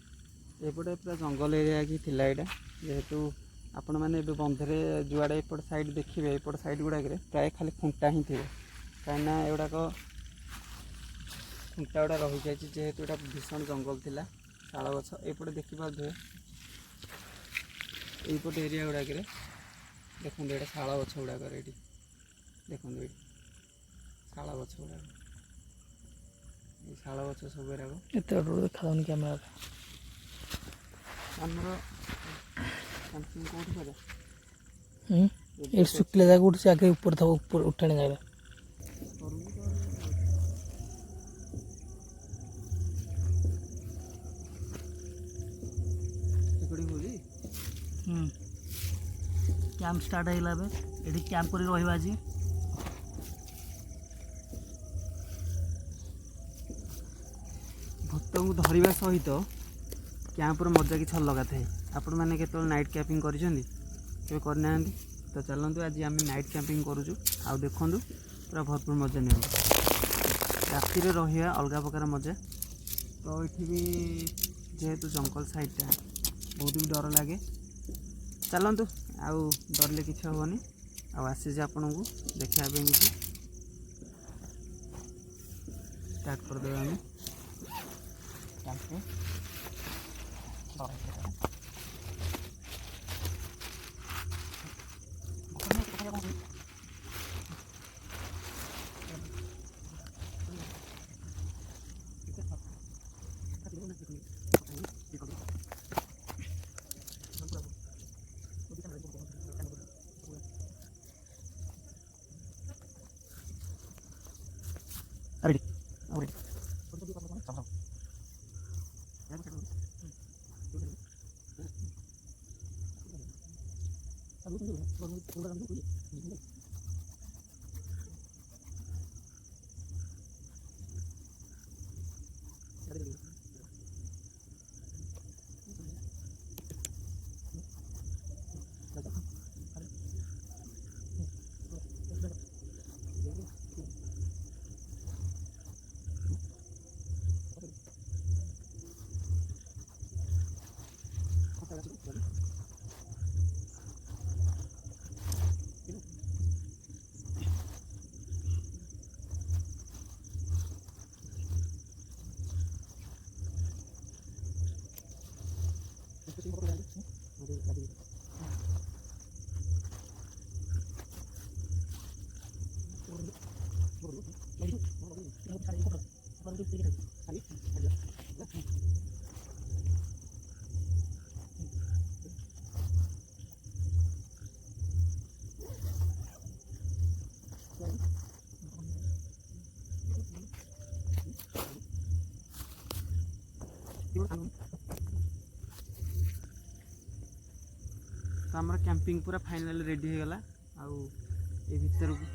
A: ଏପଟେ ପୁରା ଜଙ୍ଗଲ ଏରିଆ କି ଥିଲା ଏଇଟା। ଯେହେତୁ ଆପଣମାନେ ଏବେ ବନ୍ଧରେ ଯୁଆଡ଼େ ଏପଟ ସାଇଡ଼୍ ଦେଖିବେ, ଏପଟ ସାଇଡ଼୍ ଗୁଡ଼ାକରେ ପ୍ରାୟ ଖାଲି ଖୁଣ୍ଟା ହିଁ ଥିବ। କାହିଁକିନା ଏଗୁଡ଼ାକ ଖୁଣ୍ଟା ଗୁଡ଼ା ରହିଯାଇଛି, ଯେହେତୁ ଏଇଟା ଭୀଷଣ ଜଙ୍ଗଲ ଥିଲା। ଶାଳ ଗଛ ଏପଟେ ଦେଖିପାରୁଥିବେ, ଏଇପଟେ ଏରିଆ ଗୁଡ଼ାକରେ ଦେଖନ୍ତୁ, ଏଇଟା ଶାଳ ଗଛ ଗୁଡ଼ାକରେ ଏଇଠି ଦେଖନ୍ତୁ, ଏଇଠି ଶାଳ ଗଛ ଗୁଡ଼ାକ, ଏଇ ଶାଳ ଗଛ ସବୁ ଏରାକ
B: ଏତେ ବାଟରୁ ଦେଖାଯାଉନି କ୍ୟାମେରାରେ।
A: ଆମର କ୍ୟାମ୍ପିଂ କେଉଁଠି କରିବା?
B: ଏଠି ଶୁଖିଲା ଜାଗା କୋଉଠି ସେ ଆଗେ ଉପରେ ଥାବ, ଉପରେ ଉଠାଣି ଜାଗା। କ୍ୟାମ୍ପ ଷ୍ଟାର୍ଟ ହେଇଗଲା ଏବେ, ଏଠି କ୍ୟାମ୍ପ କରି ରହିବା ଆଜି।
A: ଭୂତଙ୍କୁ ଧରିବା ସହିତ କ୍ୟାମ୍ପର ମଜା କିଛି ଅଲଗା ଥାଏ। ଆପଣମାନେ କେତେବେଳେ ନାଇଟ୍ କ୍ୟାମ୍ପିଂ କରିଛନ୍ତି? କେବେ କରିନାହାନ୍ତି? ତ ଚାଲନ୍ତୁ ଆଜି ଆମେ ନାଇଟ୍ କ୍ୟାମ୍ପିଂ କରୁଛୁ, ଆଉ ଦେଖନ୍ତୁ ପୁରା ଭରପୁର ମଜା ନିଅନ୍ତୁ। ରାତିରେ ରହିବା ଅଲଗା ପ୍ରକାର ମଜା। ତ ଏଠି ବି ଯେହେତୁ ଜଙ୍ଗଲ ସାଇଡ଼୍ଟା ବହୁତ ବି ଡର ଲାଗେ। ଚାଲନ୍ତୁ, ଆଉ ଡରିଲେ କିଛି ହେବନି। ଆଉ ଆସିଛି ଆପଣଙ୍କୁ ଦେଖିବା ପାଇଁ କିଛି ଷ୍ଟାର୍ଟ କରିଦେବା ଆମେ କ୍ୟାମ୍ପିଂ। तो आमर कैंपिंग पूरा फाइनल रेडी हो गला। आउ ए भीतर को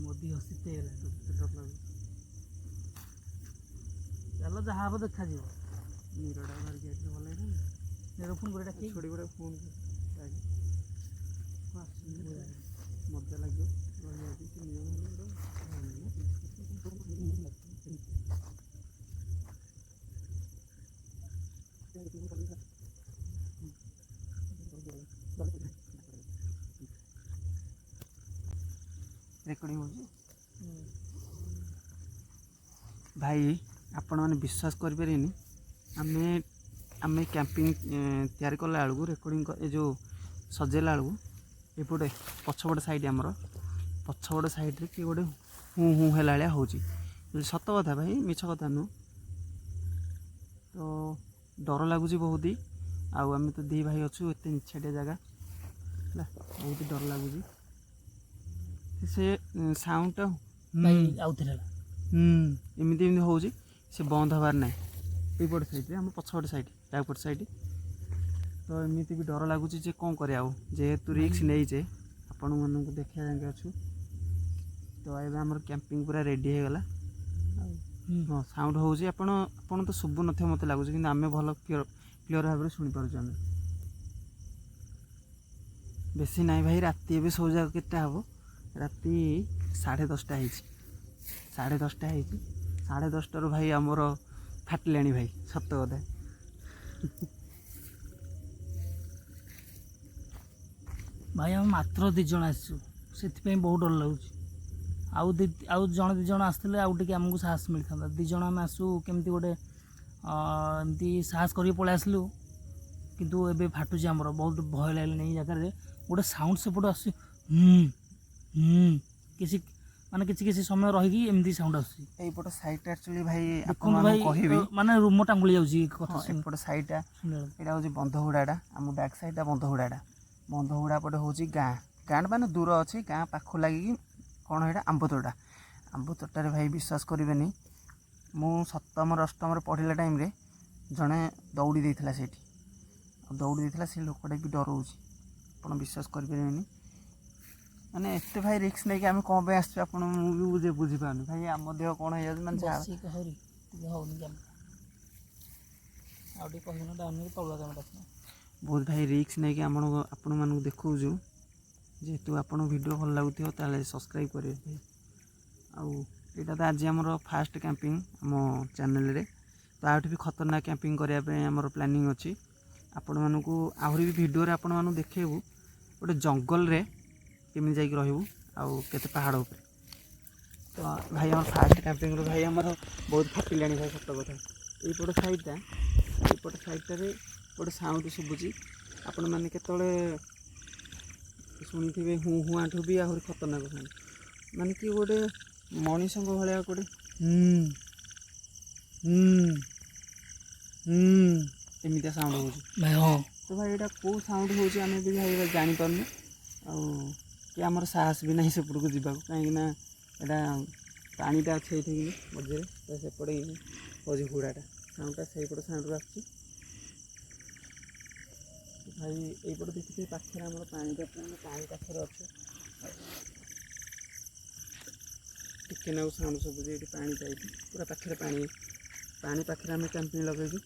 A: मोदी हसीते चलो जहाँ हम देखा नीरटा धरिक भल नीर फोन कर छोड़ी गुड़ा फोन मजा लगे रेकर्डिंग हो भाई आपण मैंने विश्वास करें आमे आमे कैंपिंग तैयारी कला बेलू रेकर्डिंग जो सजेला बेलू एपटे पछपट साइड आमर पछपट साइड रे कि गोटे हूँ हूँ है भाया हो सत कथा भाई मिछ कथा नु तो डर लगुच बहुत ही आम तो दी भाई अच्छु एत निछाटिया जगह बहुत डर लगुच से साउंड एमती एमती हो से बंद हबार ना यपट साइड आम पछपट साइड बैकपट साइड तो एमती भी डर लगुच कौन करेतु रिक्स नहीं आपण मन को देखा जाए अच्छु तो ये आम कैंपिंग पूरा रेडी हो गला। हाँ साउंड हो तो शुभु न मत लगुच कि आम भल क्लीयर भाव में शुणी पार्छ बेसी ना भाई राति ए शो जाक के हम राति 10:30 साढ़े 10टा 10:30 ଭାଇ ଆମର ଫାଟିଲାଣି ଭାଇ, ସତ କଥା।
B: ଭାଇ ଆମେ ମାତ୍ର 2 ଜଣ ଆସିଛୁ, ସେଥିପାଇଁ ବହୁତ ଡର ଲାଗୁଛି। ଆଉ ଜଣେ 2 ଜଣ ଆସିଥିଲେ ଆଉ ଟିକେ ଆମକୁ ସାହସ ମିଳିଥାନ୍ତା। 2 ଜଣ ଆମେ ଆସୁ କେମିତି ଗୋଟେ ଏମିତି ସାହସ କରିକି ପଳେଇ ଆସିଲୁ, କିନ୍ତୁ ଏବେ ଫାଟୁଛି ଆମର। ବହୁତ ଭୟ ଲାଗିଲାଣି ଏଇ ଜାଗାରେ। ଗୋଟେ ସାଉଣ୍ଡ ସେପଟୁ ଆସୁଛି, କିଛି ସମୟ ରହିକି ଏମିତି ସାଉଣ୍ଡ ଆସୁଛି।
A: ଏଇପଟ ସାଇଡ଼ଟା ଆକ୍ଚୁଆଲି ଭାଇ
B: ଦେଖନ୍ତୁ ଭାଇ,
A: କହିବି,
B: ମାନେ ରୁମ ଟାଙ୍ଗୁଳି ଯାଉଛି କଥା
A: ଏପଟ ସାଇଡ଼ଟା ଏଇଟା ହେଉଛି ବନ୍ଧହୁଡ଼ାଟା, ଆମ ବ୍ୟାକ୍ ସାଇଡ଼ଟା ବନ୍ଧହୁଡ଼ାଟା। ବନ୍ଧହୁଡ଼ା ପଟେ ହେଉଛି ଗାଁ ମାନେ ଦୂର ଅଛି, ଗାଁ ପାଖ ଲାଗିକି କ'ଣ ଏଇଟା ଆମ୍ବତୋଟା। ଆମ୍ବତୋଟାରେ ଭାଇ ବିଶ୍ୱାସ କରିବେନି, ମୁଁ 7ମ 8ମରେ ପଢ଼ିଲା ଟାଇମ୍ରେ ଜଣେ ଦୌଡ଼ି ଦେଇଥିଲା ସେଇଠି। ଆଉ ଦୌଡ଼ି ଦେଇଥିଲା, ସେ ଲୋକଟା ବି ଡରଉଛି, ଆପଣ ବିଶ୍ୱାସ କରିପାରିବେନି। ମାନେ ଏତେ ଭାଇ ରିକ୍ସ ନେଇକି ଆମେ କ'ଣ ପାଇଁ ଆସିଛୁ ଆପଣ, ମୁଁ ବି ବୁଝିପାରୁନି ଭାଇ। ଆମ ଦେହ କ'ଣ ହେଇଯାଉଛି ମାନେ ବହୁତ ଭାଇ ରିକ୍ସ ନେଇକି ଆପଣମାନଙ୍କୁ ଦେଖାଉଛୁ। ଯେହେତୁ ଆପଣଙ୍କୁ ଭିଡ଼ିଓ ଭଲ ଲାଗୁଥିବ ତାହେଲେ ସବସ୍କ୍ରାଇବ୍ କରିବେ ଭାଇ। ଆଉ ଏଇଟା ତ ଆଜି ଆମର ଫାର୍ଷ୍ଟ କ୍ୟାମ୍ପିଂ ଆମ ଚ୍ୟାନେଲରେ, ତ ଆଉଠି ବି ଖତରନାକ କ୍ୟାମ୍ପିଂ କରିବା ପାଇଁ ଆମର ପ୍ଲାନିଂ ଅଛି। ଆପଣମାନଙ୍କୁ ଆହୁରି ବି ଭିଡ଼ିଓରେ ଆପଣମାନଙ୍କୁ ଦେଖେଇବୁ ଗୋଟେ ଜଙ୍ଗଲରେ କେମିତି ଯାଇକି ରହିବୁ, ଆଉ କେତେ ପାହାଡ଼ ଉପରେ। ତ ଭାଇ ଆମର ଫାର୍ଷ୍ଟ କ୍ୟାମ୍ପିଂରୁ ଭାଇ ଆମର ବହୁତ ଫାଟିଲାଣି ଭାଇ, ସତ କଥା। ଏଇପଟ ସାଇଡ଼ଟାରେ ଗୋଟେ ସାଉଣ୍ଡ ଶୁଭୁଛି, ଆପଣମାନେ କେତେବେଳେ ଶୁଣିଥିବେ ହୁଆଠୁ ବି ଆହୁରି ଖତରନାକ ସାଉଣ୍ଡ, ମାନେ କି ଗୋଟେ ମଣିଷଙ୍କ ଭଳିଆ ଗୋଟେ ଏମିତିଆ ସାଉଣ୍ଡ ହେଉଛି
B: ଭାଇ। ହଁ,
A: ତ ଭାଇ ଏଇଟା କେଉଁ ସାଉଣ୍ଡ ହେଉଛି ଆମେ ବି ଭାଇ ଜାଣିପାରୁନୁ। ଆଉ କି ଆମର ସାହସ ବି ନାହିଁ ସେପଟକୁ ଯିବାକୁ, କାହିଁକିନା ଏଇଟା ପାଣିଟା ଅଛି ଏଇଠିକି ମଝିରେ, ତ ସେପଟେ ହେଉଛି ହୁଡ଼ାଟା। ସାଉଣ୍ଡଟା ସେଇପଟ ସାଉଣ୍ଡରୁ ଆସୁଛି ଭାଇ। ଏଇପଟେ ଦେଖିଥିବେ ପାଖରେ ଆମର ପାଣି ପାଖରେ ଅଛୁ, ଟିକେ ନାକୁ ସାଉଣ୍ଡ ଶୁଭୁଛି, ଏଇଠି ପାଣି ପାଇଛି ପୁରା ପାଖରେ, ପାଣି ପାଖରେ ଆମେ କ୍ୟାମ୍ପିଂ ଲଗେଇଛୁ।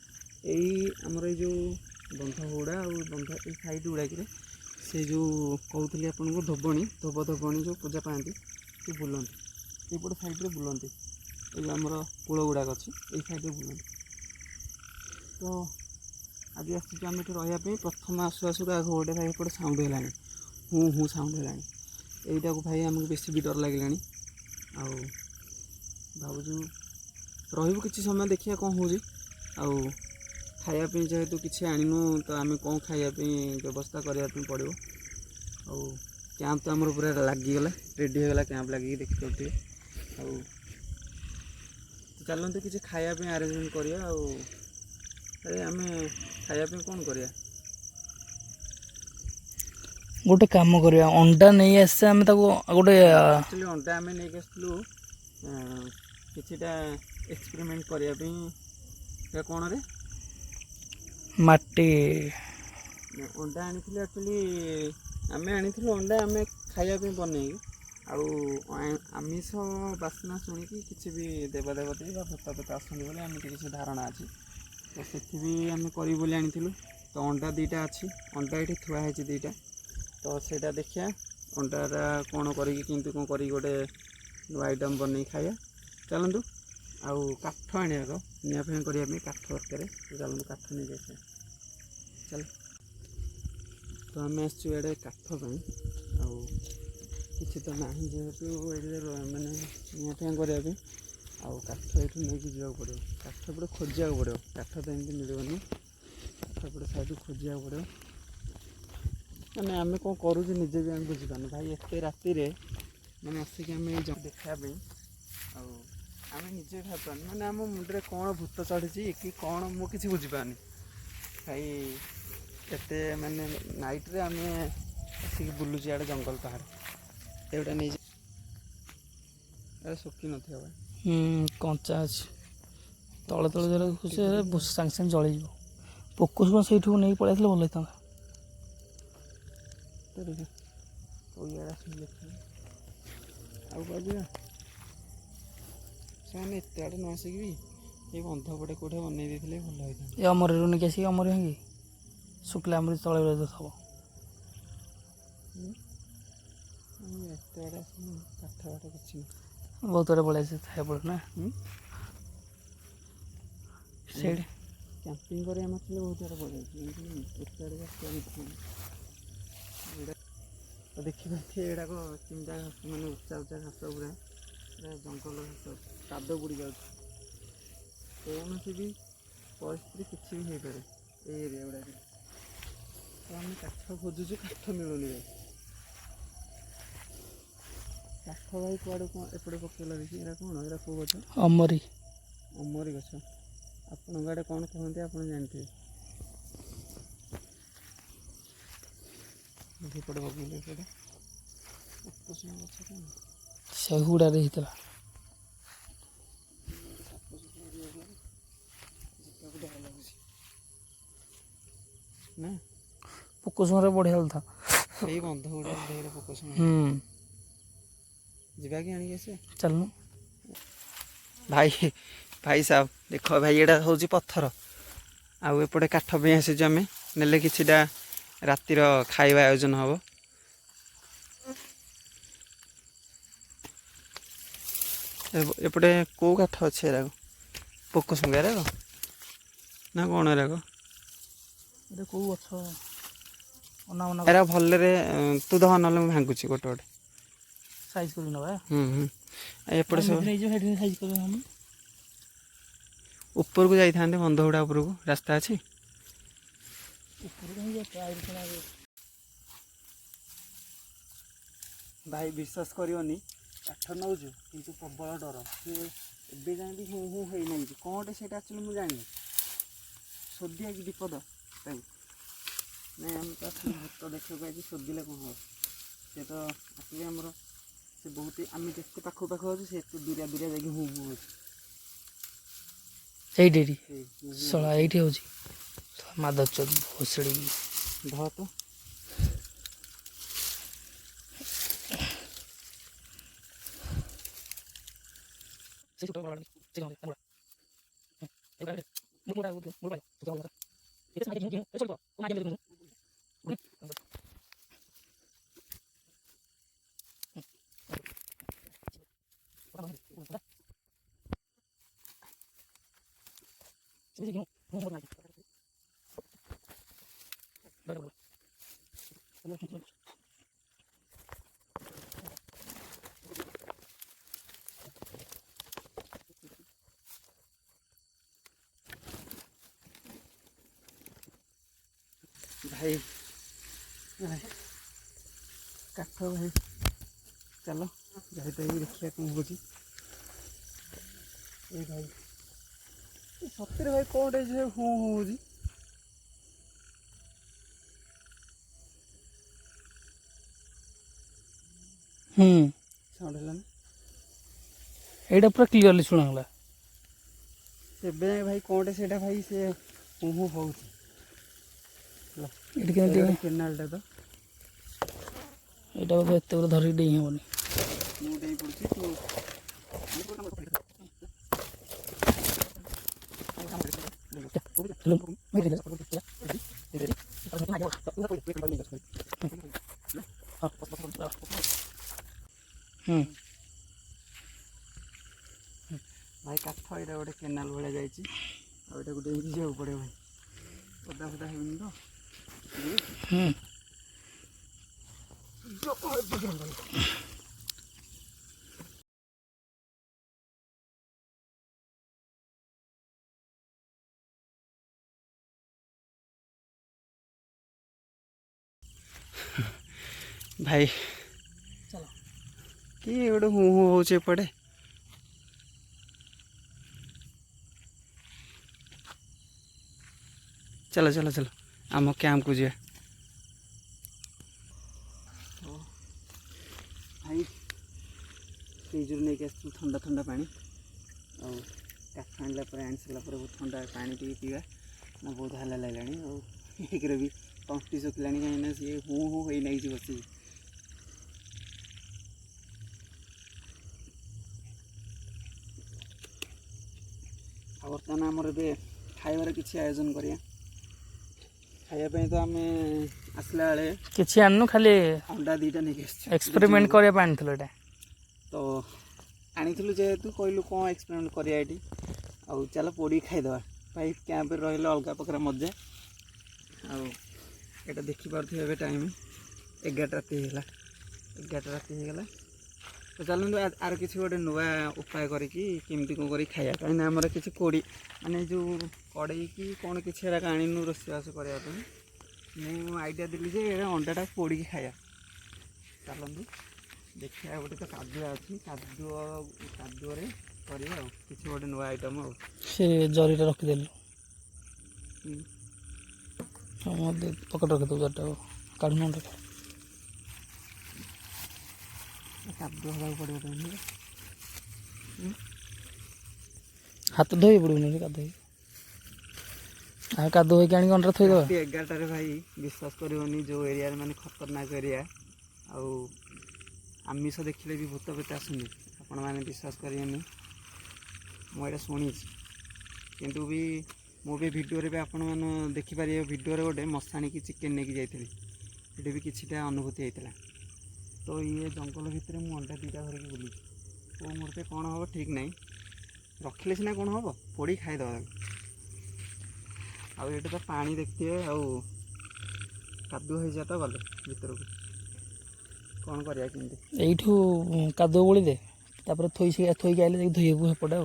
A: ଏଇ ଆମର ଏଇ ଯେଉଁ ବନ୍ଧହୁଡ଼ା ଆଉ ଏଇ ସାଇଡ଼୍ ଗୁଡ଼ାକରେ ସେ ଯେଉଁ କହୁଥିଲି ଆପଣଙ୍କୁ ଧୋବଣୀ ଯେଉଁ ପୂଜା ପାଆନ୍ତି, ସେ ବୁଲନ୍ତି ଏଇପଟ ସାଇଡ଼୍ରେ ବୁଲନ୍ତି। ଏଇ ଯେଉଁ ଆମର କୂଳ ଗୁଡ଼ାକ ଅଛି ଏଇ ସାଇଡ଼୍ରେ ବୁଲନ୍ତି। ତ ଆଜି ଆସିଛୁ ଆମେ ଏଠି ରହିବା ପାଇଁ। ପ୍ରଥମ ଆସୁ ଆଗ ଗୋଟେ ଭାଇ ଏପଟେ ସାଉଣ୍ଡ ହେଲାଣି, ସାଉଣ୍ଡ ହେଲାଣି। ଏଇଟାକୁ ଭାଇ ଆମକୁ ବେଶୀ ବି ଡର ଲାଗିଲାଣି। ଆଉ ଭାବୁଛୁ ରହିବୁ କିଛି ସମୟ, ଦେଖିବା କ'ଣ ହେଉଛି। ଆଉ ଖାଇବା ପାଇଁ ଯେହେତୁ କିଛି ଆଣିନୁ, ତ ଆମେ କ'ଣ ଖାଇବା ପାଇଁ ବ୍ୟବସ୍ଥା କରିବା ପାଇଁ ପଡ଼ିବ। ଆଉ କ୍ୟାମ୍ପ ତ ଆମର ପୁରା ଲାଗିଗଲା, ରେଡ଼ି ହୋଇଗଲା କ୍ୟାମ୍ପ ଲାଗିକି, ଦେଖିପାରୁଥିବେ। ଆଉ ଚାଲନ୍ତୁ କିଛି ଖାଇବା ପାଇଁ ଆରେଞ୍ଜମେଣ୍ଟ କରିବା। ଆଉ ଆମେ ଖାଇବା ପାଇଁ କ'ଣ କରିବା?
B: ଗୋଟେ କାମ କରିବା, ଅଣ୍ଡା ନେଇ ଆସିଛେ ଆମେ, ତାକୁ ଗୋଟେ
A: ଆକ୍ଚୁଆଲି ଅଣ୍ଡା ଆମେ ନେଇକି ଆସିଥିଲୁ କିଛିଟା ଏକ୍ସପେରିମେଣ୍ଟ କରିବା ପାଇଁ। ସେଟା କ'ଣରେ
B: ମାଟି
A: ଅଣ୍ଡା ଆଣିଥିଲୁ। ଆକ୍ଚୁଆଲି ଆମେ ଆଣିଥିଲୁ ଅଣ୍ଡା ଆମେ ଖାଇବା ପାଇଁ ବନେଇକି। ଆଉ ଆମିଷ ବାସ୍ନା ଶୁଣିକି କିଛି ବି ଦେବାଦେବତୀ ବା ଭୂତପ୍ରେତ ଆସନ୍ତି ବୋଲି ଏମିତି କିଛି ଧାରଣା ଅଛି, ତ ସେଥି ବି ଆମେ କରିବୁ ବୋଲି ଆଣିଥିଲୁ। ତ ଅଣ୍ଡା 2ଟା ଅଛି, ଅଣ୍ଡା ଏଇଠି ଥୁଆ ହେଇଛି 2ଟା। ତ ସେଇଟା ଦେଖିବା ଅଣ୍ଡାଟା କ'ଣ କରିକି, କେମିତି କ'ଣ କରିକି ଗୋଟେ ନୂଆ ଆଇଟମ୍ ବନେଇକି ଖାଇବା। ଚାଲନ୍ତୁ। ଆଉ କାଠ ଆଣିବାର, ନିଆଁ ଫିଆଁ କରିବା ପାଇଁ କାଠ ଦରକାର, ଚାଲନ୍ତୁ କାଠ ନେଇକି ଆସିବା। ଚାଲ। ତ ଆମେ ଆସିଛୁ ଇଆଡ଼େ କାଠ ପାଇଁ। ଆଉ କିଛି ତ ନାହିଁ ଯେହେତୁ ଏଇଠି ମାନେ ନିଆଁ ଫିଆଁ କରିବା ପାଇଁ, ଆଉ କାଠ ଏଇଠୁ ନେଇକି ଯିବାକୁ ପଡ଼ିବ। କାଠ ଏପଟେ ଖୋଜିବାକୁ ପଡ଼ିବ, କାଠ ତ ଏମିତି ମିଳିବନି। କାଠ ଏପଟେ ସାଇଡ଼୍ ଖୋଜିବାକୁ ପଡ଼ିବ। ମାନେ ଆମେ କ'ଣ କରୁଛୁ ନିଜେ ବି ଆମେ ବୁଝିପାରୁନୁ ଭାଇ। ଏତେ ରାତିରେ ମାନେ ଆସିକି ଆମେ ଦେଖିବା ପାଇଁ, ଆଉ ଆମେ ନିଜେ ଭାବିପାରୁନୁ, ମାନେ ଆମ ମୁଣ୍ଡରେ କ'ଣ ଭୂତ ଚଢ଼ିଛି କି କ'ଣ, ମୁଁ କିଛି ବୁଝିପାରୁନି ଭାଇ। ଏତେ ମାନେ ନାଇଟ୍ରେ ଆମେ ଆସିକି ବୁଲୁଛୁ ଇଆଡ଼େ ଜଙ୍ଗଲ ପାହାଡ଼। ଏଗୁଡ଼ା ନେଇଛି, ଶୁଖି ନଥିବ ଭାଇ।
B: କଞ୍ଚା ଅଛି, ତଳେ ଧର ଖୁସି ସାଙ୍ଗେ ସାଙ୍ଗେ ଜଳିଯିବ। ପୋକ ସେଇଠୁ ନେଇକି ପଳେଇ ଆସିଲେ ଭଲ ହେଇଥାନ୍ତା।
A: ଆଉ କହିବା ସେମାନେ ଏତେ ଆଡ଼େ ନ ଆସିକି ବି ଏଇ ବନ୍ଧ ପଟେ କେଉଁଠି ବନେଇ ଦେଇଥିଲେ ଭଲ ହେଇଥାନ୍ତା।
B: ଏ ଅମରରୁ ନେଇକି ଆସିକି ଅମର ଭାଙ୍ଗି ଶୁଖିଲା ଆମର ତଳେ ଥବ।
A: ଏତେ ଆଡ଼େ ଆସିକି କାଠ ବାଟ କିଛି
B: ବହୁତ ଆଡ଼େ ପଳେଇ ଆସିଛି ଖାଇବା ପଡ଼ିବ ନା। ସେଇଠି
A: କ୍ୟାମ୍ପିଂ କରିବା ମାତ୍ରେ ବହୁତ ଆଡ଼େ ପଳାଉଛି ଏତେ ଆଡ଼େ ତ ଦେଖିପାରୁଥିବେ ଏଗୁଡ଼ାକ ଚିମ୍ଟା ଘାସ ମାନେ ଉଚ୍ଚା ଉଚ୍ଚା ଘାସ ପୁରା ଜଙ୍ଗଲ ଘାସ ପାଦ ବୁଡ଼ି ଯାଉଛି। କୌଣସି ବି ପରିସ୍ଥିତି କିଛି ବି ହେଇପାରେ ଏଇ ଏରିଆ ଗୁଡ଼ାରେ। ତ ଆମେ କାଠ ଖୋଜୁଛୁ, କାଠ ମିଳୁନି ଭାଇ। କାଠ ଭାଇ କୁଆଡ଼େ କ'ଣ ଏପଟେ ପକେଇଲା ଦେଖି ଏଇଟା କ'ଣ ଏଇଟା କେଉଁ ଗଛ?
B: ଅମରି
A: ଅମରି ଗଛ। ଆପଣଙ୍କ ଆଡ଼େ କ'ଣ କୁହନ୍ତି ଆପଣ ଜାଣିଥିବେ। ଏପଟେ ପକେଇଲେ ଏପଟେ ପୋକଶୁଆ ଗଛ କ'ଣ
B: ସେଗୁଡ଼ାରେ ହେଇଥିଲା।
A: ନା
B: ପୋକଶୁଆଁରେ ବଢ଼ିଆ ଥା।
A: ସେଇ ବନ୍ଧ ଗୁଡ଼ା ଢେର ପୋକଶୁଆ। ଯିବା କି ଆଣିକି ଆସିବା?
B: ଚାଲୁନ
A: ଭାଇ ଭାଇ ସାହେବ ଦେଖ ଭାଇ ଏଇଟା ହେଉଛି ପଥର, ଆଉ ଏପଟେ କାଠ ପାଇଁ ଆସିଛୁ ଆମେ। ନେଲେ କିଛିଟା ରାତିର ଖାଇବା ଆୟୋଜନ ହେବ। ଏପଟେ କେଉଁ କାଠ ଅଛି ଏରାକ? ପୋକଶୁଙ୍ଗା ଏରାକ ନା କ'ଣ ଏରାକ?
B: ଏଇଟା କେଉଁ ଗଛ?
A: ଏରା ଭଲରେ ତୁ ଦହ, ନହେଲେ ମୁଁ ଭାଙ୍ଗୁଛି ଗୋଟେ ଗୋଟେ
B: ସାଇଜ୍ କରି ନେବା।
A: ଏପଟେ ସବୁ
B: ସାଇଜ୍ କରି
A: ଉପରକୁ ଯାଇଥାନ୍ତେ, ବନ୍ଧ ଗୁଡ଼ା ଉପରକୁ ରାସ୍ତା ଅଛି। ଭାଇ ବିଶ୍ୱାସ କରିବନି, କାଠ ନେଉଛୁ କିନ୍ତୁ ପ୍ରବଳ ଡର। ସିଏ ଏବେ ଯାଇକି ହୁଁ ହୁଁ ହେଇନାହିଁ କ'ଣଟେ ସେଇଟା ଆକ୍ଚୁଆଲି ମୁଁ ଜାଣିନି। ସୋଦିଆ କି ବିପଦ ତାକୁ ନାଇଁ, ଆମେ ତ ଭୂତ ଦେଖିବାକୁ ଆଜି ଶୋଧିଲେ କ'ଣ ହେବ? ସେ ତ ଆସିଲେ ଆମର ସେ ବହୁତ, ଆମେ ଯେତେ ପାଖକୁ ପାଖ ଅଛୁ ସେ ଏତେ ଦୂରିଆ ଦୂରିଆ ଯାଇକି ହୁଁ ହୁଁ ହେଉଛି।
B: ଏଇଠି ଶଳା ଏଇଠି ହେଉଛି ମାଧବ ଭୋସଡ଼ି
A: ଧର ତ ଭାଇ କାଠ ଭାଇ ଚାଲ ଯାଇପାରିବି ଦେଖିବା କ'ଣ ହେଉଛି। ଏଇ ଭାଇ ସତରେ ଭାଇ କ'ଣଟେ ସେ ହୁଁ ହୁଁ ହେଉଛି। ସାଉଣ୍ଡ ହେଲାନି,
B: ଏଇଟା ପୁରା କ୍ଲିୟରଲି ଶୁଣାଗଲା।
A: ଏବେ ଭାଇ କ'ଣଟେ ସେଇଟା ଭାଇ ସେ ହୁଁ ହୁଁ ହେଉଛି।
B: ଏଠି କେମିତି
A: କେନାଲଟା ତ
B: ଏଇଟା ବୋଧେ ଏତେ ଗୁଡ଼ା ଧରିକି ଡେଇଁ ହେବନି।
A: ମୁଁ ଡେଇଁ ପଡ଼ୁଛି ତୁ ଭାଇ କାଠ ଏଇଟା ଗୋଟେ କେନାଲ ଭଳିଆ ଯାଇଛି, ଆଉ ଏଇଟାକୁ ଡେଇଁକି ଯିବାକୁ ପଡ଼ିବ ଭାଇ। ଓଦା ଫଦା ହେବନି ତ। ଭାଇ କିଏ ଗୋଟେ ହୁଁ ହୁଁ ହେଉଛି ଏପଟେ। ଚାଲ ଚାଲ ଚାଲ ଆମ କ୍ୟାମ୍ପକୁ ଯିବା। ଭାଇ ଫ୍ରିଜରୁ ନେଇକି ଆସିଥିଲୁ ଥଣ୍ଡା ଥଣ୍ଡା ପାଣି, ଆଉ କାଠ ଆଣିଲା ପରେ ଆଣି ସାରିଲା ପରେ ବହୁତ ଥଣ୍ଡା ପାଣି ଟିକେ ପିଇବା ନା ବହୁତ ହାଲା ଲାଗିଲାଣି। ଆଉ ଏକରେ ବି ତଣ୍ଟି ଶୁଖିଲାଣି, କାହିଁକିନା ସିଏ ହୁଁ ହୁଁ ହେଇ ନେଇଛି ବସିକି। ଆଉ ବର୍ତ୍ତମାନ ଆମର ଏବେ ଖାଇବାର କିଛି ଆୟୋଜନ କରିବା। ଖାଇବା ପାଇଁ ତ ଆମେ ଆସିଲା ବେଳେ
B: କିଛି ଆଣିନୁ, ଖାଲି
A: ଅଣ୍ଡା ଦୁଇଟା ନେଇକି ଆସିଛୁ
B: ଏକ୍ସପେରିମେଣ୍ଟ କରିବା ପାଇଁ ଆଣିଥିଲୁ ଏଇଟା।
A: ତ ଆଣିଥିଲୁ ଯେହେତୁ କହିଲୁ କ'ଣ ଏକ୍ସପେରିମେଣ୍ଟ କରିବା ଏଠି, ଆଉ ଚାଲ ପୋଡ଼ିକି ଖାଇଦେବା। भाई कैंप रही अलग प्रकार मजा आउ एटा देखी पार्थे ए टाइम 11 राति होगा 11 राति होगा तो चलते आर किसी गोटे नुआ उपाय करमती कौन कर खाया कहीं आमर किसी कोड़ी माने जो कड़े कि कौन किसी आणनु रोषेबास करने मु आइडिया देली जे अंडाटा पोड़ी खाया चलतु देखिए गोटे तो कादुआ अच्छी कादुआ करा किसी गोटे नुआ आइटम आ
B: से जरीटा रखिदेलु पकड़ रखिदेव जरटा काढ़ अंडा
A: कादुआ हवा पड़े
B: हाथ धोई पड़ोनी कादुई कादु होगी आनी अंडा थोड़ा
A: 11टारे भाई विश्वास करनी जो एरिया माने खतरनाक एरिया आमिष देखिले भी भूत पेत आसुनी आपण मैंने विश्वास करेंगे मुझे शुणी किंतु भी मुझे भिडियो भी आपण मैंने देखिपारे भिडियो गोटे मशाणी की चिकेन नहीं जाइए भी किसी अनुभूति होता तो ये जंगल भितर मुझे अंडा दुटा धरिकी बुली तो मुझे कौन हम ठीक ना रखिले सीना कौन हम पोड़ी खाईदे आउ ये तो पानी देखते आउ कादुआ हो जाता गले भर को कौन करिया केमती
B: एठू कादुआ बोली दे तापर थोइकी आइले धोइबू हेपटे आ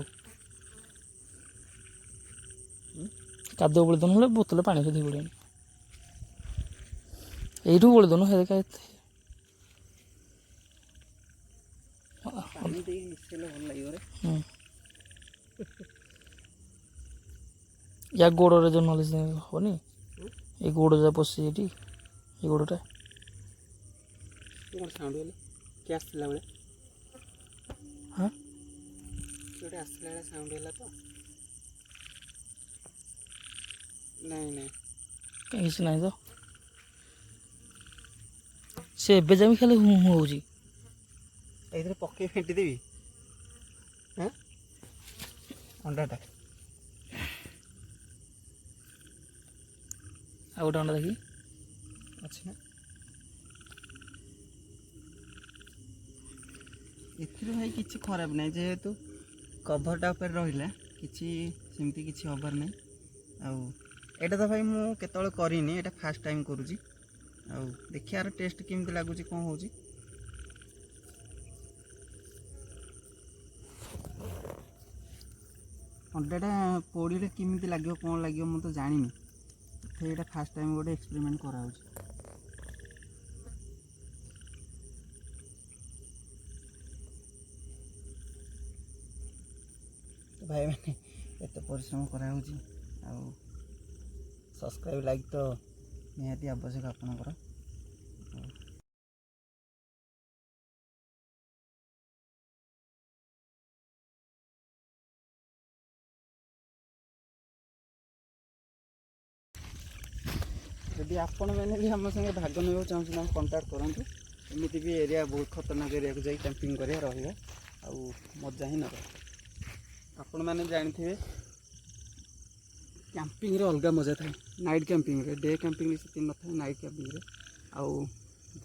B: कादुआ बोली दनु बोतल पानी से धोई पड़े एठू बोली दनु हे का
A: पानी देके मिसेले भल लागियो रे
B: या गोड़े जो नॉलेज हेनी ये गोड़ जा पशि ये गोड़टा
A: कौन साउंड होला क्या आसला बेले
B: हाँ
A: गोटे आसला बेले साउंड होला तो नहीं नहीं
B: कहीं किसी ना तो से एबे जामी खाली हूँ हूँ होजी
A: एथरे पके फेंटी देवी हाँ अंडाटा
B: आ गोटे अंडा देखी
A: अच्छा एथिरे भाई किसी खराब नहीं जेहेतु कभरटा ऊपर रहिला किसी सेमती किसी हबार नहीं आउ एटा तो भाई मु केतळे करिनी एटा फर्स्ट टाइम करूची आउ देखियार टेस्ट केमती लागुची कोन होची अंडाटा पोड़ीले केमती लागियो कोन लागियो मु तो जानिनी एटा फर्स्ट टाइम गोटे एक्सपेरिमेंट करा होची तो भाई मैंने एत परिश्रम करा होची आउ सब्सक्राइब लाइक तो निहाती आवश्यक आपनकर यदि आपण मैंने भी आम संगे भाग ना चाहूँ कंटाक्ट करूँ एमती भी एरिया बहुत खतरनाक एरिया को जाई कैंपिंग कर रहा आउ मजा ही न आपण मैंने जानते कैंपिंग रे अलग मजा था नाइट कैंपिंग रे डे कैंपिंग से न था नाइट कैंपिंग रे आउ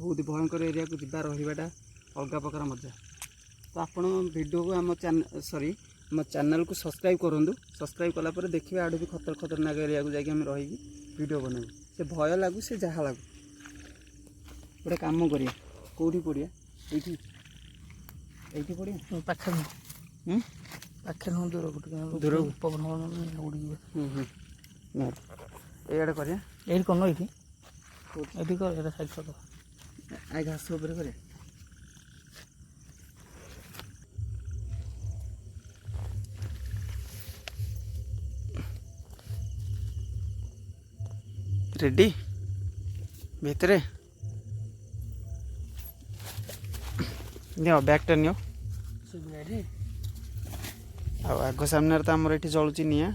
A: बहुत भयंकर एरिया को जीवा रहीबाटा अलग प्रकार मजा तो आपण वीडियो को आम सॉरी आम चैनल को सब्सक्राइब करूँ सब्सक्राइब कलापर देखिए आड़ भी खतरनाक एरिया को जाकि रही वीडियो बनैबू से भय लागू से जहाँ लागू गोटे काम करिया कौटी पड़िया ये पड़िया
B: पाखे पाखे नु दूर गोटे
A: दूर
B: पवन उड़ी
A: एआड़े करिया
B: ये कौन ये कर ये साइड कर
A: आई घास ऊपर करिया रेडी भितरे नियो बैगटा नियो आग सामने तो आमर ये जलुची निआ